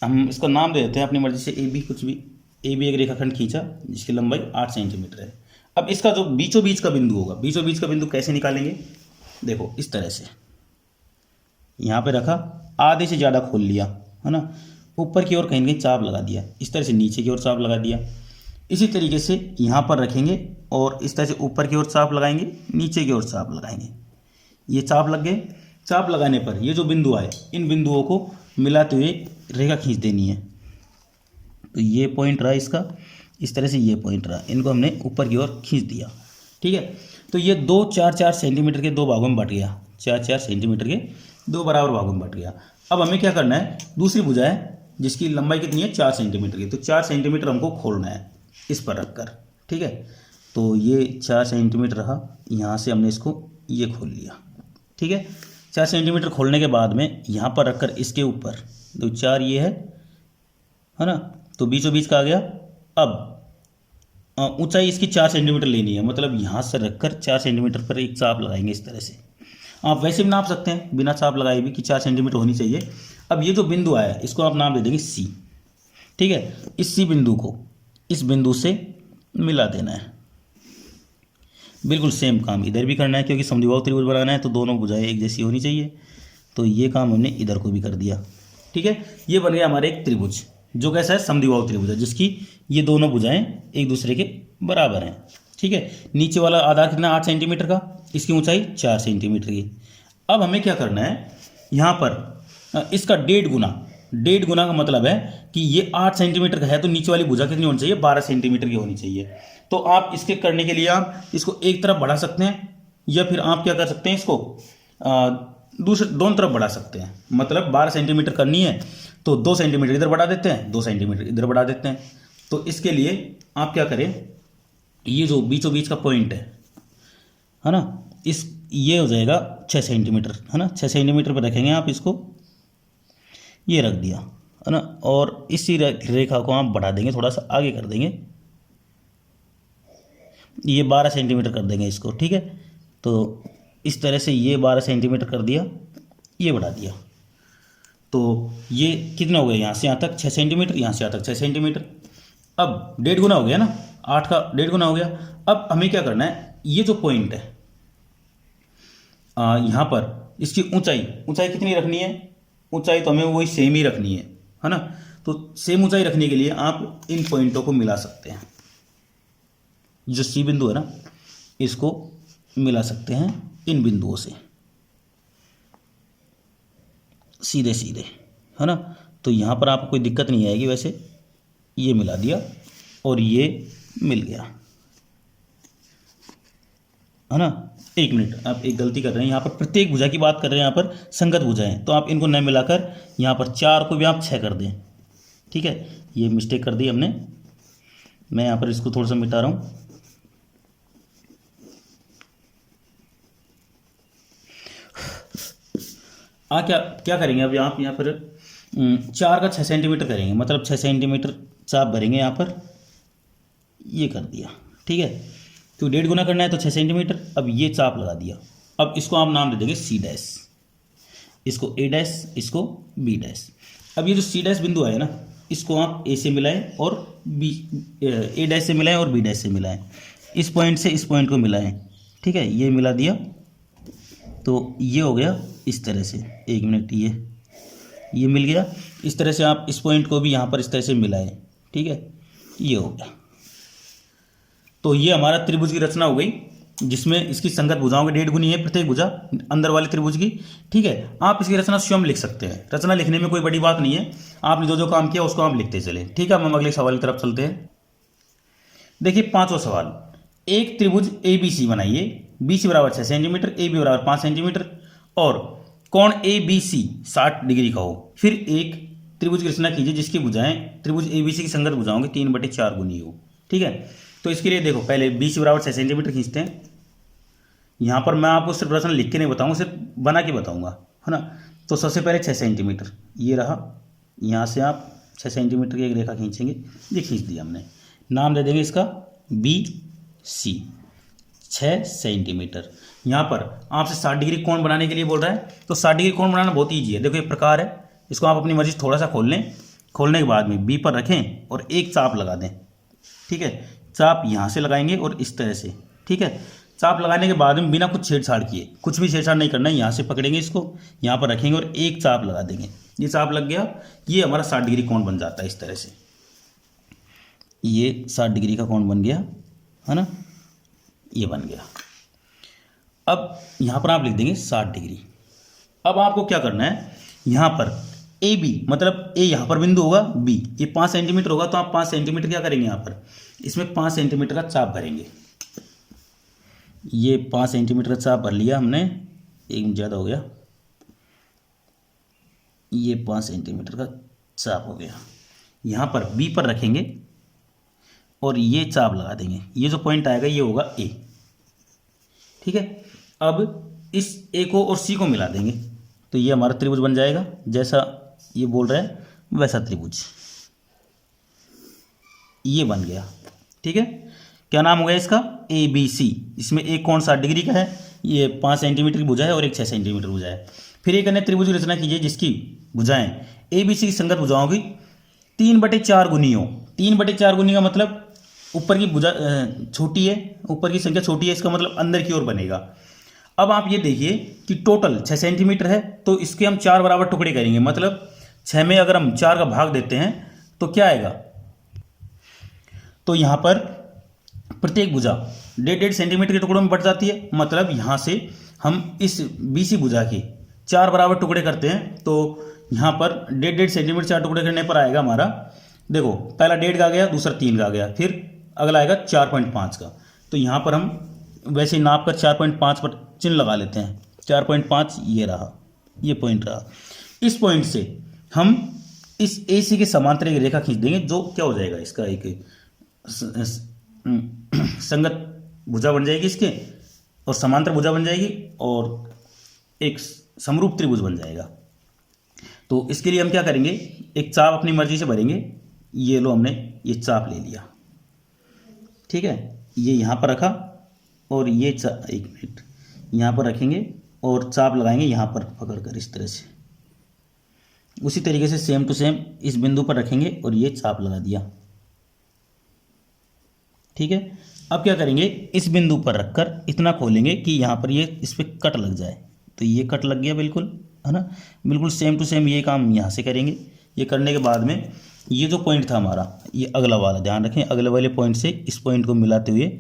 हम इसको नाम दे देते हैं अपनी मर्जी से, AB कुछ भी ए बी एक रेखाखंड खींचा जिसकी लंबाई 8 सेंटीमीटर है। अब इसका जो बीचों बीच का बिंदु होगा, बीचों बीच का बिंदु कैसे निकालेंगे, देखो इस तरह से यहाँ पे रखा, आधे से ज़्यादा खोल लिया है ना, ऊपर की ओर कहीं कहीं चाप लगा दिया, इस तरह से नीचे की ओर चाप लगा दिया। इसी तरीके से यहाँ पर रखेंगे और इस तरह से ऊपर की ओर चाप लगाएंगे, नीचे की ओर चाप लगाएंगे। ये चाप लग गए। चाप लगाने पर ये जो बिंदु आए, इन बिंदुओं को मिलाते हुए रेखा खींच देनी है। तो ये पॉइंट रहा इसका, इस तरह से ये पॉइंट रहा, इनको हमने ऊपर की ओर खींच दिया। ठीक है, तो ये 2-4-4 सेंटीमीटर के 2 भागों में बट गया, 4-4 सेंटीमीटर के 2 बराबर भागों में बट गया। अब हमें क्या करना है, दूसरी भुजा है जिसकी लंबाई कितनी है 4 सेंटीमीटर की, तो 4 सेंटीमीटर हमको खोलना है इस पर रखकर। ठीक है, तो ये 4 सेंटीमीटर रहा, यहाँ से हमने इसको ये खोल लिया। ठीक है, 4 सेंटीमीटर खोलने के बाद में यहाँ पर रखकर इसके ऊपर, तो 4 ये है ना, तो बीचों बीच का आ गया। अब ऊंचाई इसकी 4 सेंटीमीटर लेनी है, मतलब यहाँ से रखकर 4 सेंटीमीटर पर एक चाप लगाएंगे इस तरह से। आप वैसे भी नाप सकते हैं बिना चाप लगाए भी कि 4 सेंटीमीटर होनी चाहिए। अब ये जो बिंदु आया इसको आप नाम दे देंगे सी। ठीक है, इस सी बिंदु को इस बिंदु से मिला देना है। बिल्कुल सेम काम इधर भी करना है, क्योंकि समद्विबाहु त्रिभुज बनाना है तो दोनों भुजाएं एक जैसी होनी चाहिए। तो ये काम हमने इधर को भी कर दिया। ठीक है, ये बन गया हमारे एक त्रिभुज जो कैसा है, समद्विबाहु त्रिभुज है, जिसकी ये दोनों भुजाएं एक दूसरे के बराबर हैं। ठीक है, नीचे वाला आधार कितना 8 सेंटीमीटर का, इसकी ऊंचाई 4 सेंटीमीटर की। अब हमें क्या करना है, यहाँ पर इसका 1.5 गुना का मतलब है कि ये 8 सेंटीमीटर का है तो नीचे वाली भुजा कितनी होनी चाहिए, 12 सेंटीमीटर की होनी चाहिए। तो आप इसके करने के लिए आप इसको एक तरफ बढ़ा सकते हैं, या फिर आप क्या कर सकते हैं, इसको दोनों तरफ बढ़ा सकते हैं। मतलब 12 सेंटीमीटर करनी है तो 2 सेंटीमीटर इधर बढ़ा देते हैं, 2 सेंटीमीटर इधर बढ़ा देते हैं। तो इसके लिए आप क्या करें, ये जो बीचों बीच का पॉइंट है ना, ये हो जाएगा 6 सेंटीमीटर है ना, 6 सेंटीमीटर पर रखेंगे आप इसको, ये रख दिया है ना, और इसी रेखा को आप बढ़ा देंगे, थोड़ा सा आगे कर देंगे, ये 12 सेंटीमीटर कर देंगे इसको। ठीक है, तो इस तरह से ये 12 सेंटीमीटर कर दिया, ये बढ़ा दिया, तो ये कितना हो गया, यहाँ से यहाँ तक 6 सेंटीमीटर, यहाँ से यहाँ तक 6 सेंटीमीटर। अब 1.5 गुना हो गया ना, 8 का 1.5 गुना हो गया। अब हमें क्या करना है, ये जो पॉइंट है यहाँ पर इसकी ऊंचाई कितनी रखनी है, ऊंचाई तो हमें वही सेम ही रखनी है ना। तो सेम ऊंचाई रखने के लिए आप इन पॉइंटों को मिला सकते हैं। जो सी बिंदु है ना, इसको मिला सकते हैं इन बिंदुओं से सीधे सीधे है ना। तो यहाँ पर आपको कोई दिक्कत नहीं आएगी। वैसे ये मिला दिया और ये मिल गया है ना। एक मिनट, आप एक गलती कर रहे हैं, यहाँ पर प्रत्येक भुजा की बात कर रहे हैं, यहाँ पर संगत भुजाएं, तो आप इनको न मिलाकर यहाँ पर 4 को भी आप 6 कर दें। ठीक है, ये मिस्टेक कर दी हमने। मैं यहाँ पर इसको थोड़ा सा मिटा रहा हूँ। क्या करेंगे अब यहाँ पर 4 का 6 सेंटीमीटर करेंगे, मतलब 6 सेंटीमीटर चाप भरेंगे यहाँ पर, ये कर दिया। ठीक है, तो 1.5 गुना करना है तो 6 सेंटीमीटर। अब ये चाप लगा दिया। अब इसको आप नाम दे देंगे सी डैश, इसको ए डैश, इसको बी डैश। अब ये जो सी डैश बिंदु है ना, इसको आप ए से मिलाएं और बी, ए डैश से मिलाएं और बी डैश से मिलाएं। इस पॉइंट से इस पॉइंट को मिलाएं। ठीक है, ये मिला दिया तो ये हो गया इस तरह से। एक मिनट, ये मिल गया। इस तरह से आप इस पॉइंट को भी यहाँ पर इस तरह से मिलाएं। ठीक है, ये हो गया। तो ये हमारा त्रिभुज की रचना हो गई, जिसमें इसकी संगत भुजाओं की 1.5 गुनी है प्रत्येक भुजा अंदर वाले त्रिभुज की। ठीक है, आप इसकी रचना स्वयं लिख सकते हैं। रचना लिखने में कोई बड़ी बात नहीं है, आपने जो जो काम किया उसको आप लिखते चले। ठीक है, हम अगले सवाल की तरफ चलते हैं। देखिए 5वां सवाल, एक त्रिभुज ए बी सी बनाइए, बी सी बराबर 6 सेंटीमीटर, ए बी बराबर 5 सेंटीमीटर और कोण ए बी सी 60 डिग्री का हो। फिर एक त्रिभुज की रचना कीजिए जिसकी भुजाएं त्रिभुज ए बी सी की संगत भुजाओं की 3/4 गुनी हो। ठीक है, तो इसके लिए देखो, पहले बी सी बराबर 6 सेंटीमीटर खींचते हैं। यहाँ पर मैं आपको सिर्फ रचना लिख के नहीं बताऊंगा, सिर्फ बना के बताऊंगा है ना। तो सबसे पहले 6 सेंटीमीटर ये रहा, यहाँ से आप 6 सेंटीमीटर की एक रेखा खींचेंगे, ये खींच दिया हमने। नाम दे देंगे इसका बी सी, 6 सेंटीमीटर। यहाँ पर आपसे 60 डिग्री कोण बनाने के लिए बोल रहा है, तो 60 डिग्री कोण बनाना बहुत ईजी है। देखो ये प्रकार है, इसको आप अपनी मर्जी से थोड़ा सा खोल लें खोलने के बाद में बी पर रखें और एक चाप लगा दें। ठीक है, चाप यहाँ से लगाएंगे और इस तरह से। ठीक है, चाप लगाने के बाद में बिना कुछ छेड़छाड़ किए, कुछ भी छेड़छाड़ नहीं करना है, यहाँ से पकड़ेंगे इसको, यहाँ पर रखेंगे और एक चाप लगा देंगे। ये चाप लग गया, ये हमारा 60 डिग्री कोण बन जाता है इस तरह से। ये 60 डिग्री का कोण बन गया है ना, ये बन गया। अब यहाँ पर आप लिख देंगे 60 डिग्री। अब आपको क्या करना है, यहाँ पर ए बी, मतलब ए यहाँ पर बिंदु होगा, बी ये 5 सेंटीमीटर होगा, तो आप 5 सेंटीमीटर क्या करेंगे, यहाँ पर इसमें 5 सेंटीमीटर का चाप भरेंगे। ये 5 सेंटीमीटर का चाप भर लिया हमने, एक मिनट ज़्यादा हो गया, ये 5 सेंटीमीटर का चाप हो गया। यहाँ पर बी पर रखेंगे और ये चाप लगा देंगे। ये जो पॉइंट आएगा ये होगा ए। ठीक है, अब इस ए को और सी को मिला देंगे, तो ये हमारा त्रिभुज बन जाएगा। जैसा ये बोल रहा है वैसा त्रिभुज ये बन गया। ठीक है, क्या नाम हो गया इसका, ए बी सी। इसमें एक कोण 60 डिग्री का है, ये 5 सेंटीमीटर की भुजा है और एक 6 सेंटीमीटर भुजा है। फिर एक अन्य त्रिभुज की रचना कीजिए जिसकी भुजाएं ए बी सी की संगत भुजाओं की 3/4 गुनी हो। 3/4 गुनी का मतलब ऊपर की भुजा छोटी है, ऊपर की संख्या छोटी है, इसका मतलब अंदर की ओर बनेगा। अब आप ये देखिए कि टोटल 6 सेंटीमीटर है, तो इसके हम 4 बराबर टुकड़े करेंगे। मतलब 6 में अगर हम 4 का भाग देते हैं तो क्या आएगा, तो यहाँ पर प्रत्येक भुजा 1.5 सेंटीमीटर के टुकड़ों में बट जाती है। मतलब यहाँ से हम इस बीसी भुजा के 4 बराबर टुकड़े करते हैं, तो यहाँ पर 1.5 सेंटीमीटर 4 टुकड़े करने पर आएगा हमारा, देखो पहला 1.5 का आ गया, दूसरा 3 का आ गया, फिर अगला आएगा 4.5 का। तो यहाँ पर हम वैसे ही नाप कर 4.5 पर चिन्ह लगा लेते हैं। 4.5 ये रहा, ये पॉइंट रहा। इस पॉइंट से हम इस ए सी के समांतर एक रेखा खींच देंगे, जो क्या हो जाएगा, इसका एक संगत भुजा बन जाएगी इसके, और समांतर भुजा बन जाएगी, और एक समरूप त्रिभुज बन जाएगा। तो इसके लिए हम क्या करेंगे, एक चाप अपनी मर्जी से भरेंगे। ये लो, हमने ये चाप ले लिया। ठीक है, ये यहाँ पर रखा और ये एक मिनट यहाँ पर रखेंगे और चाप लगाएंगे यहाँ पर पकड़कर इस तरह से। उसी तरीके से सेम टू सेम इस बिंदु पर रखेंगे और ये चाप लगा दिया। ठीक है, अब क्या करेंगे, इस बिंदु पर रखकर इतना खोलेंगे कि यहाँ पर ये इस पर कट लग जाए। तो ये कट लग गया बिल्कुल, है ना, बिल्कुल सेम टू सेम ये काम यहाँ से करेंगे। ये करने के बाद में ये जो पॉइंट था हमारा, ये अगला वाला, ध्यान रखें, अगले वाले पॉइंट से इस पॉइंट को मिलाते हुए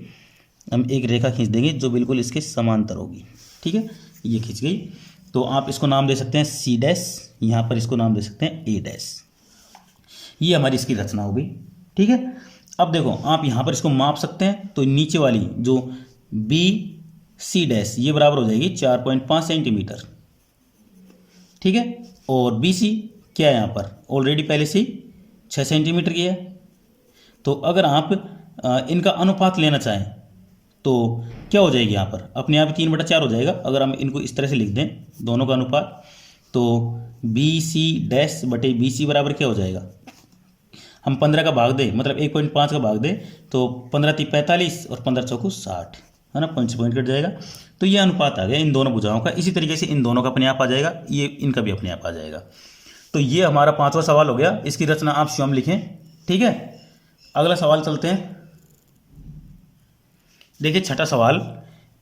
हम एक रेखा खींच देंगे जो बिल्कुल इसके समांतर होगी। ठीक है, ये खींच गई, तो आप इसको नाम दे सकते हैं सी डैश, यहाँ पर इसको नाम दे सकते हैं ए डैश। ये हमारी इसकी रचना हो गई। ठीक है, अब देखो आप यहाँ पर इसको माप सकते हैं, तो नीचे वाली जो बी सी डैश ये बराबर हो जाएगी 4.5 सेंटीमीटर। ठीक है, और बी सी क्या है, यहाँ पर ऑलरेडी पहले से ही 6 सेंटीमीटर की है। तो अगर आप इनका अनुपात लेना चाहें तो क्या हो जाएगी, यहाँ पर अपने आप 3/4 हो जाएगा। अगर हम इनको इस तरह से लिख दें दोनों का अनुपात, तो बी सी डैश बटे बी सी बराबर क्या हो जाएगा, हम 15 का भाग दें, मतलब 1.5 का भाग दें, तो 15 × 45 और 15 × 4 60, है ना, पॉइंट से पॉइंट कट जाएगा। तो ये अनुपात आ गया इन दोनों भुजाओं का। इसी तरीके से इन दोनों का अपने आप आ जाएगा, ये इनका भी अपने आप आ जाएगा। तो ये हमारा 5वां सवाल हो गया। इसकी रचना आप स्वयं लिखें। ठीक है, अगला सवाल चलते हैं। देखिए 6ठा सवाल,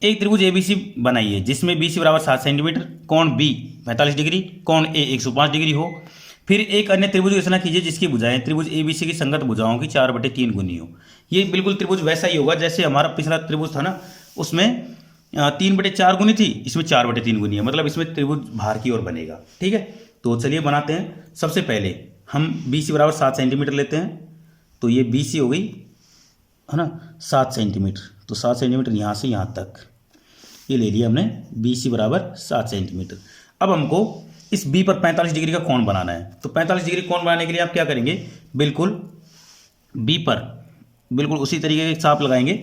एक त्रिभुज एबीसी बनाइए जिसमें बीसी बराबर 7 सेंटीमीटर, कोण बी 45 डिग्री, कोण ए 105 डिग्री हो। फिर एक अन्य त्रिभुज की रचना कीजिए जिसकी भुजाएं त्रिभुज एबीसी की संगत भुजाओं की 4/3 गुनी हो। ये बिल्कुल त्रिभुज वैसा ही होगा जैसे हमारा पिछला त्रिभुज था ना, उसमें 3/4 गुनी थी, इसमें 4/3 गुनी है, मतलब इसमें त्रिभुज भार की ओर बनेगा। ठीक है, तो चलिए बनाते हैं। सबसे पहले हम बी सी बराबर 7 सेंटीमीटर लेते हैं, तो ये बी सी हो गई, है ना, 7 सेंटीमीटर। तो 7 सेंटीमीटर यहाँ से यहाँ तक ये ले लिया हमने, बी सी बराबर 7 सेंटीमीटर। अब हमको इस बी पर 45 डिग्री का कोण बनाना है। तो 45 डिग्री कोण बनाने के लिए आप क्या करेंगे, बिल्कुल बी पर बिल्कुल उसी तरीके के चाप लगाएंगे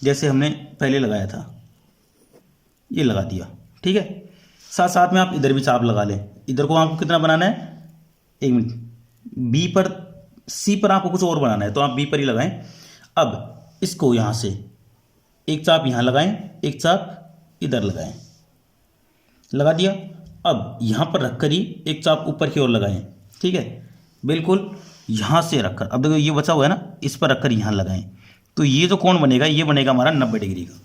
जैसे हमने पहले लगाया था, ये लगा दिया। ठीक है, साथ साथ में आप इधर भी चाप लगा लें। इधर को आपको कितना बनाना है, एक मिनट, बी पर सी पर आपको कुछ और बनाना है, तो आप बी पर ही लगाएं। अब इसको यहाँ से एक चाप यहाँ लगाएं, एक चाप इधर लगाएं, लगा दिया। अब यहाँ पर रखकर ही एक चाप ऊपर की ओर लगाएं। ठीक है, बिल्कुल यहाँ से रखकर, अब देखो ये बचा हुआ है ना, इस पर रखकर यहाँ लगाएं तो ये जो कोण बनेगा ये बनेगा हमारा 90 डिग्री का।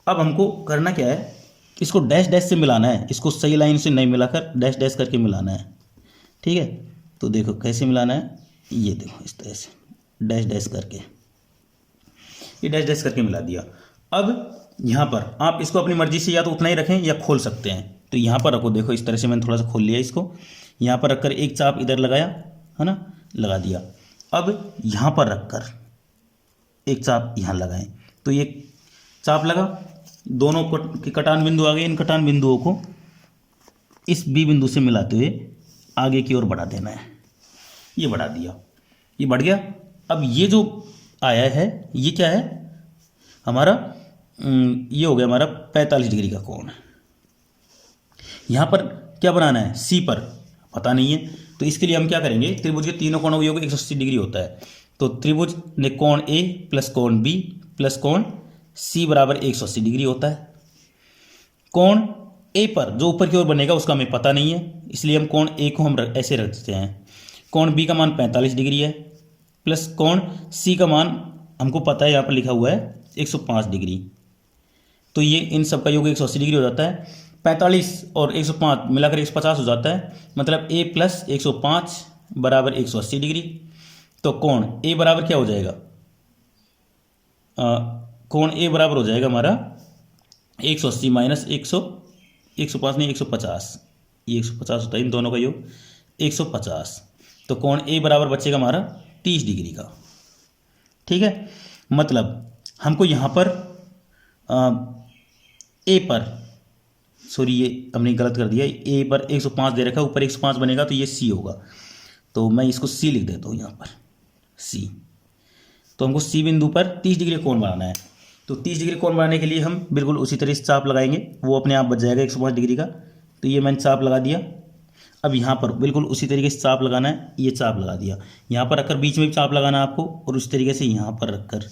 अब हमको करना क्या है, इसको डैश डैश से मिलाना है, इसको सही लाइन से नहीं मिलाकर डैश डैश करके मिलाना है। ठीक है, तो देखो कैसे मिलाना है, ये देखो इस तरह से डैश डैश करके, ये डैश डैश करके मिला दिया। अब यहाँ पर आप इसको अपनी मर्जी से या तो उतना ही रखें या खोल सकते हैं, तो यहाँ पर रखो, देखो इस तरह से मैंने थोड़ा सा खोल लिया इसको, यहाँ पर रखकर एक चाप इधर लगाया है ना, लगा दिया। अब यहाँ पर रखकर एक चाप यहाँ लगाएं तो ये चाप लगा, दोनों के कटान बिंदु आ गए, इन कटान बिंदुओं को इस बी बिंदु से मिलाते हुए आगे की ओर बढ़ा देना है। ये बढ़ा दिया, ये बढ़ गया। अब ये जो आया है ये क्या है हमारा, ये हो गया हमारा 45 डिग्री का कोण। यहाँ पर क्या बनाना है, सी पर पता नहीं है, तो इसके लिए हम क्या करेंगे, त्रिभुज के तीनों कोणों का योग 180 डिग्री होता है। तो त्रिभुज ने कोण ए प्लस कोण बी प्लस कोण सी बराबर 180 डिग्री होता है। कोण ए पर जो ऊपर की ओर बनेगा उसका हमें पता नहीं है, इसलिए हम कोण ए को हम ऐसे रख देते हैं। कोण बी का मान 45 डिग्री है प्लस कोण सी का मान हमको पता है, यहाँ पर लिखा हुआ है 105 डिग्री। तो ये इन सब का योग 180 डिग्री हो जाता है। 45 और 105 मिलाकर 150 हो जाता है, मतलब a प्लस 105 बराबर 180 डिग्री। तो कोण a बराबर क्या हो जाएगा, कोण a बराबर हो जाएगा हमारा 180 माइनस 105 नहीं 150, ये 150 होता है, इन दोनों का योग 150। तो कोण a बराबर बचेगा हमारा 30 डिग्री का। ठीक है, मतलब हमको यहाँ पर ए पर, सॉरी ये हमने गलत कर दिया, ए पर 105 दे रखा है, ऊपर 105 बनेगा तो ये सी होगा, तो मैं इसको सी लिख देता हूँ यहाँ पर सी। तो हमको सी बिंदु पर 30 डिग्री कोण बनाना है, तो 30 डिग्री कोण बनाने के लिए हम बिल्कुल उसी तरह से चाप लगाएंगे, वो अपने आप बच जाएगा 105 डिग्री का। तो ये मैंने चाप लगा दिया। अब यहाँ पर बिल्कुल उसी तरीके से चाप लगाना है, ये चाप लगा दिया, यहाँ पर रखकर बीच में भी चाप लगाना है आपको, और उस तरीके से यहाँ पर रखकर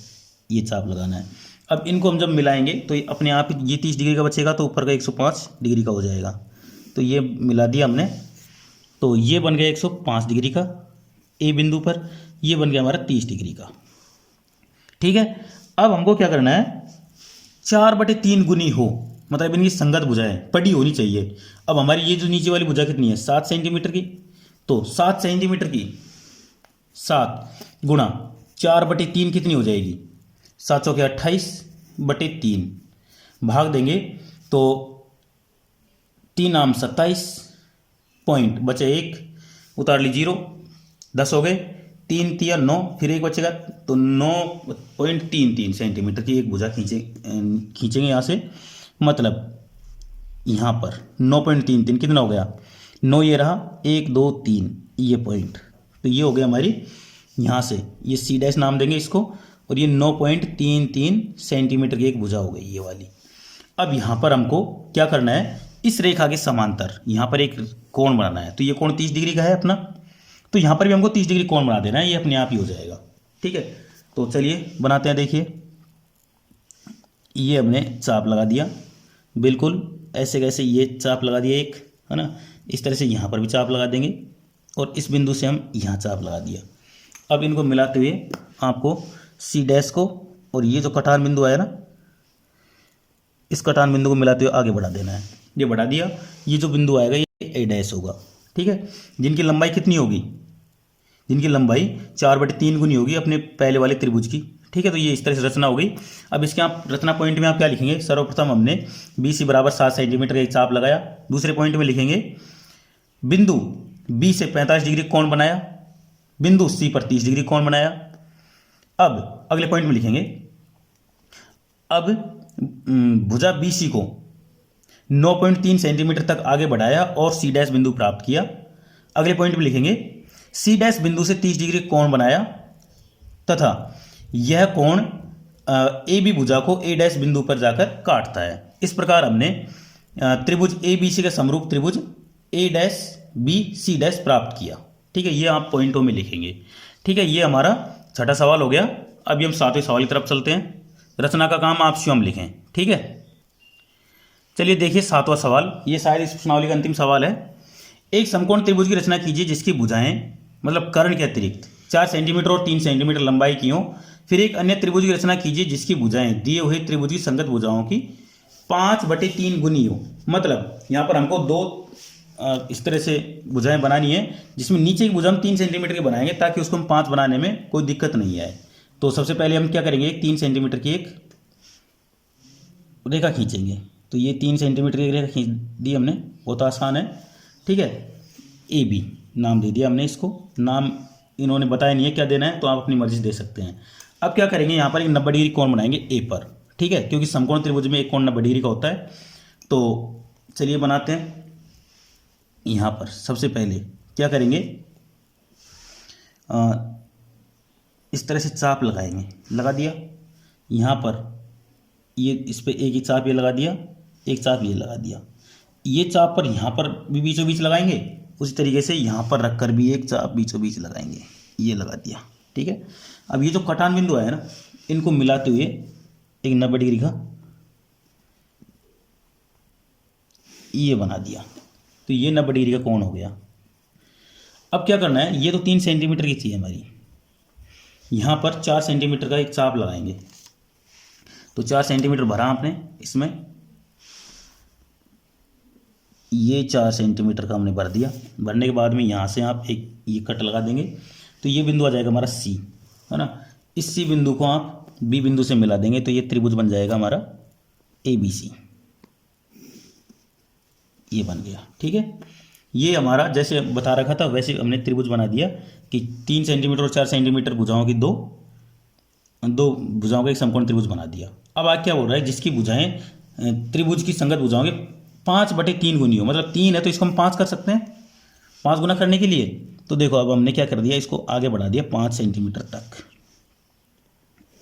ये चाप लगाना है। अब इनको हम जब मिलाएंगे तो ये अपने आप ये 30 डिग्री का बचेगा, तो ऊपर का 105 डिग्री का हो जाएगा। तो ये मिला दिया हमने, तो ये बन गया 105 डिग्री का ए बिंदु पर, ये बन गया हमारा 30 डिग्री का। ठीक है, अब हमको क्या करना है, 4/3 गुनी हो, मतलब इनकी संगत भुजाएं पड़ी होनी चाहिए। अब हमारी ये जो नीचे वाली भुजा कितनी है, 7 सेंटीमीटर की, तो 7 सेंटीमीटर की 7 गुणा 4/3 कितनी हो जाएगी, 7 चौके 28/3 भाग देंगे तो 3 आम 27 पॉइंट बचे 1, उतार ली 0, 10 हो गए, 3 तिया 9, फिर 1 बचेगा, तो 9.33 सेंटीमीटर की एक भुजा खींचेंगे यहाँ से, मतलब यहाँ पर 9.33 कितना हो गया, 9 ये रहा, 1 2 3 ये पॉइंट, तो ये हो गया हमारी, यहाँ से ये सी डैश नाम देंगे इसको, और ये 9.33 सेंटीमीटर की एक भुजा हो गई ये वाली। अब यहाँ पर हमको क्या करना है, इस रेखा के समांतर यहाँ पर एक कोण बनाना है, तो ये कोण 30 डिग्री का है अपना, तो यहाँ पर भी हमको 30 डिग्री कोण बना देना है, ये अपने आप ही हो जाएगा। ठीक है, तो चलिए बनाते हैं। देखिए ये हमने चाप लगा दिया, बिल्कुल ऐसे कैसे ये चाप लगा दिया एक, है ना, इस तरह से यहाँ पर भी चाप लगा देंगे, और इस बिंदु से हम यहाँ चाप लगा दिया। अब इनको मिलाते हुए आपको सी डैश को और ये जो कटान बिंदु आया ना, इस कटान बिंदु को मिलाते हुए आगे बढ़ा देना है। ये बढ़ा दिया, ये जो बिंदु आएगा ये ए डैश होगा। ठीक है, जिनकी लंबाई कितनी होगी, जिनकी लंबाई 4/3 गुनी होगी अपने पहले वाले त्रिभुज की। ठीक है, तो ये इस तरह से रचना हो गई। अब इसके आप रचना पॉइंट में आप क्या लिखेंगे, सर्वप्रथम हमने बी सी बराबर 7 सेंटीमीटर का एक चाप लगाया, दूसरे पॉइंट में लिखेंगे बिंदु बी से 45 डिग्री कोण बनाया, बिंदु सी पर 30 डिग्री कोण बनाया। अब अगले पॉइंट में लिखेंगे, अब भुजा बी सी को 9.3 सेंटीमीटर तक आगे बढ़ाया और सी डैश बिंदु प्राप्त किया। अगले पॉइंट में लिखेंगे सी डैश बिंदु से 30 डिग्री कोण बनाया तथा यह कोण ए बी भुजा को ए डैश बिंदु पर जाकर काटता है। इस प्रकार हमने त्रिभुज ए बी सी का समरूप त्रिभुज ए डैश बी सी डैश प्राप्त किया। ठीक है, ये आप पॉइंटों में लिखेंगे। ठीक है, ये हमारा छठा सवाल हो गया। अभी हम 7वें सवाल की तरफ चलते हैं। रचना का काम आप स्वयं लिखें। ठीक है, चलिए देखिए 7वां सवाल, ये शायद इस प्रश्नावली का अंतिम सवाल है। एक समकोण त्रिभुज की रचना कीजिए जिसकी भुजाएं मतलब कर्ण के अतिरिक्त 4 सेंटीमीटर और 3 सेंटीमीटर लंबाई की हो। फिर एक अन्य त्रिभुज की रचना कीजिए जिसकी भुजाएं दिए हुए त्रिभुज की संगत भुजाओं की 5/3 गुनी हो। मतलब यहाँ पर हमको दो इस तरह से भुजाएं बनानी है जिसमें नीचे की भुजा हम 3 सेंटीमीटर की बनाएंगे ताकि उसको हम 5 बनाने में कोई दिक्कत नहीं आए। तो सबसे पहले हम क्या करेंगे, 3 सेंटीमीटर की एक रेखा खींचेंगे। तो ये 3 सेंटीमीटर की रेखा खींच दी हमने, बहुत आसान है। ठीक है, ए बी नाम दे दिया हमने इसको। नाम इन्होंने बताया नहीं है क्या देना है, तो आप अपनी मर्जी से दे सकते हैं। अब क्या करेंगे, यहाँ पर एक 90 डिग्री कोण बनाएंगे ए पर। ठीक है, क्योंकि समकोण त्रिभुज में एक कोण 90 डिग्री का होता है। तो चलिए बनाते हैं। यहाँ पर सबसे पहले क्या करेंगे, इस तरह से चाप लगाएंगे। लगा दिया, यहाँ पर ये इस पर एक ही चाप ये लगा दिया, एक चाप ये लगा दिया। ये चाप पर यहाँ पर भी बीचों बीच लगाएंगे, उसी तरीके से यहाँ पर रखकर भी एक चाप बीचों बीच लगाएंगे। ये लगा दिया। ठीक है, अब ये जो कटान बिंदु है ना, इनको मिलाते हुए एक 90 डिग्री का ये बना दिया। तो ये 90 डिग्री का कोण हो गया। अब क्या करना है, ये तो 3 सेंटीमीटर की चाहिए हमारी, यहाँ पर 4 सेंटीमीटर का एक चाप लगाएंगे। तो 4 सेंटीमीटर भरा आपने इसमें, ये 4 सेंटीमीटर का हमने भर दिया। भरने के बाद में यहाँ से आप एक ये कट लगा देंगे। तो ये बिंदु आ जाएगा हमारा सी, है ना। इस सी बिंदु को आप बी बिंदु से मिला देंगे तो ये त्रिभुज बन जाएगा हमारा ए बी सी। ये बन गया। ठीक है, ये हमारा जैसे बता रखा था वैसे हमने त्रिभुज बना दिया कि 3 सेंटीमीटर और 4 सेंटीमीटर भुजाओं की दो भुजाओं का एक समकोण त्रिभुज बना दिया। अब आज क्या बोल रहा है, जिसकी भुजाएं त्रिभुज की संगत भुजाओं के 5/3 गुनी हो। मतलब 3 है तो इसको हम 5 कर सकते हैं, 5 गुना करने के लिए। तो देखो अब हमने क्या कर दिया, इसको आगे बढ़ा दिया 5 सेंटीमीटर तक,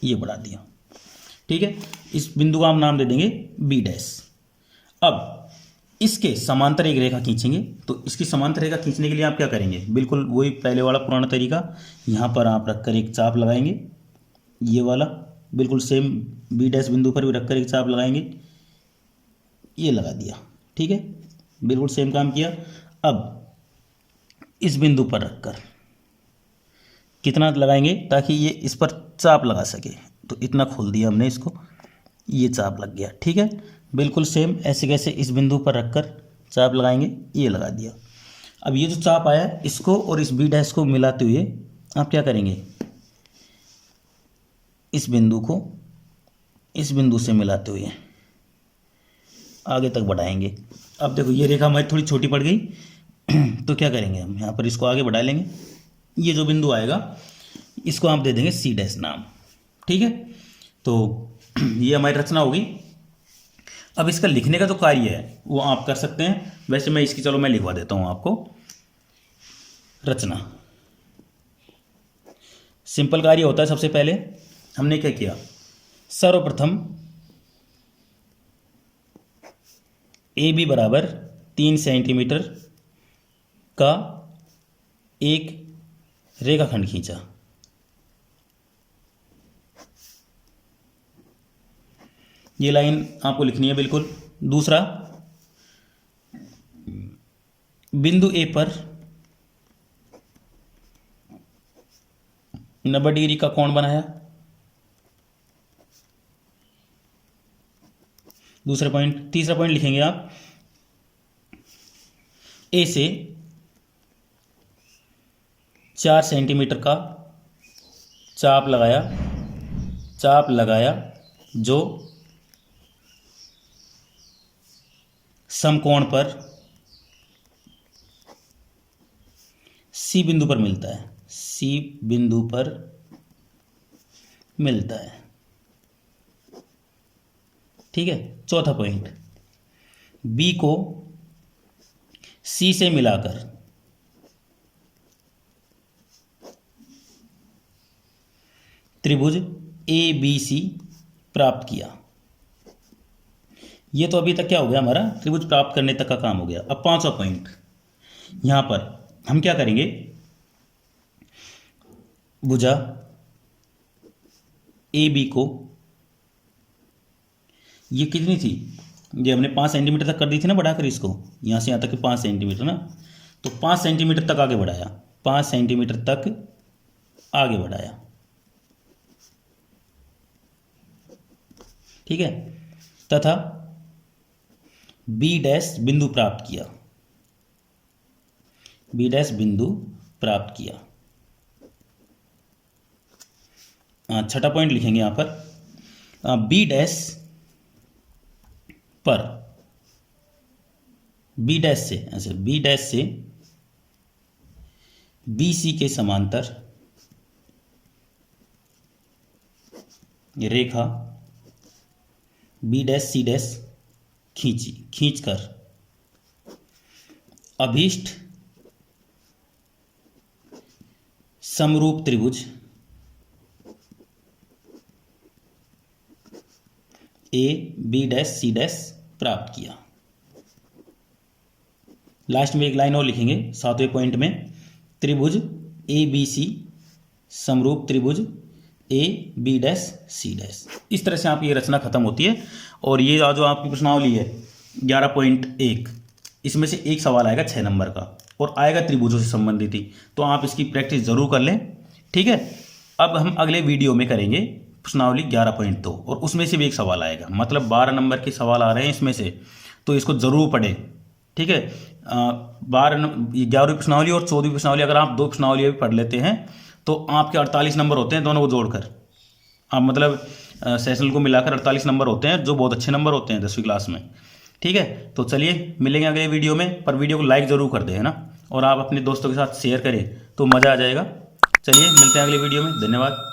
ये बढ़ा दिया। ठीक है, इस बिंदु का हम नाम दे देंगे बी डैश। अब इसके समांतर एक रेखा खींचेंगे। तो इसकी समांतर रेखा खींचने के लिए आप क्या करेंगे, बिल्कुल वही पहले वाला पुराना तरीका। यहाँ पर आप रखकर एक चाप लगाएंगे, ये वाला बिल्कुल सेम बी डैश बिंदु पर भी रखकर एक चाप लगाएंगे, ये लगा दिया। ठीक है, बिल्कुल सेम काम किया। अब इस बिंदु पर रखकर कितना लगाएंगे ताकि ये इस पर चाप लगा सके। तो इतना खोल दिया हमने इसको, ये चाप लग गया। ठीक है, बिल्कुल सेम ऐसे कैसे इस बिंदु पर रखकर चाप लगाएंगे, ये लगा दिया। अब ये जो चाप आया इसको और इस बी डैश को मिलाते हुए आप क्या करेंगे, इस बिंदु को इस बिंदु से मिलाते हुए आगे तक बढ़ाएंगे। अब देखो ये रेखा हमारी थोड़ी छोटी पड़ गई तो क्या करेंगे, हम यहाँ पर इसको आगे बढ़ा लेंगे। ये जो बिंदु आएगा इसको आप दे देंगे सी डैश नाम। ठीक है, तो ये हमारी रचना होगी। अब इसका लिखने का जो कार्य है वो आप कर सकते हैं। वैसे मैं इसकी चलो मैं लिखवा देता हूँ आपको। रचना सिंपल कार्य होता है। सबसे पहले हमने क्या किया, सर्वप्रथम ए बी बराबर 3 सेंटीमीटर का एक रेखाखंड खींचा। ये लाइन आपको लिखनी है बिल्कुल। दूसरा, बिंदु ए पर 90 डिग्री का कोण बनाया। दूसरा पॉइंट, तीसरा पॉइंट लिखेंगे आप, ए से 4 सेंटीमीटर का चाप लगाया जो समकोण पर सी बिंदु पर मिलता है। सी बिंदु पर मिलता है। ठीक है, चौथा पॉइंट, बी को सी से मिलाकर त्रिभुज ए बी सी प्राप्त किया। ये तो अभी तक क्या हो गया, हमारा त्रिभुज प्राप्त करने तक का काम हो गया। अब पांचवा पॉइंट, यहां पर हम क्या करेंगे, भुजा ए बी को, ये कितनी थी, ये हमने 5 सेंटीमीटर तक कर दी थी ना बढ़ाकर इसको, यहां से यहां तक 5 सेंटीमीटर ना। तो 5 सेंटीमीटर तक आगे बढ़ाया, 5 सेंटीमीटर तक आगे बढ़ाया। ठीक है, तथा बी डैश बिंदु प्राप्त किया, बी डैश बिंदु प्राप्त किया। छठा पॉइंट लिखेंगे यहां पर, बी डैश पर, बी डैश से, ऐसे बी डैश से बी सी के समांतर रेखा बी डैश सी डैश खींचकर अभीष्ट समरूप त्रिभुज A B dash C dash प्राप्त किया। लास्ट में एक लाइन और लिखेंगे 7वें पॉइंट में, त्रिभुज ए बी सी समरूप त्रिभुज A B dash C dash. इस तरह से आपकी ये रचना खत्म होती है। और ये जो आपकी प्रश्नावली है 11.1, इसमें से एक सवाल आएगा 6 नंबर का और आएगा त्रिभुजों से संबंधित ही, तो आप इसकी प्रैक्टिस जरूर कर लें। ठीक है, अब हम अगले वीडियो में करेंगे प्रश्नावली 11.2 और उसमें से भी एक सवाल आएगा, मतलब 12 नंबर के सवाल आ रहे हैं इसमें से, तो इसको ज़रूर पढ़ें। ठीक है, 11वीं प्रश्नावली और 14वीं प्रश्नावली अगर आप 2 प्रश्नावलियाँ भी पढ़ लेते हैं तो आपके 48 नंबर होते हैं, दोनों को जोड़कर। आप मतलब सेशनल को मिलाकर 48 नंबर होते हैं, जो बहुत अच्छे नंबर होते हैं 10वीं क्लास में। ठीक है, तो चलिए मिलेंगे अगले वीडियो में, पर वीडियो को लाइक ज़रूर कर दें, है ना, और आप अपने दोस्तों के साथ शेयर करें तो मज़ा आ जाएगा। चलिए मिलते हैं अगले वीडियो में, धन्यवाद।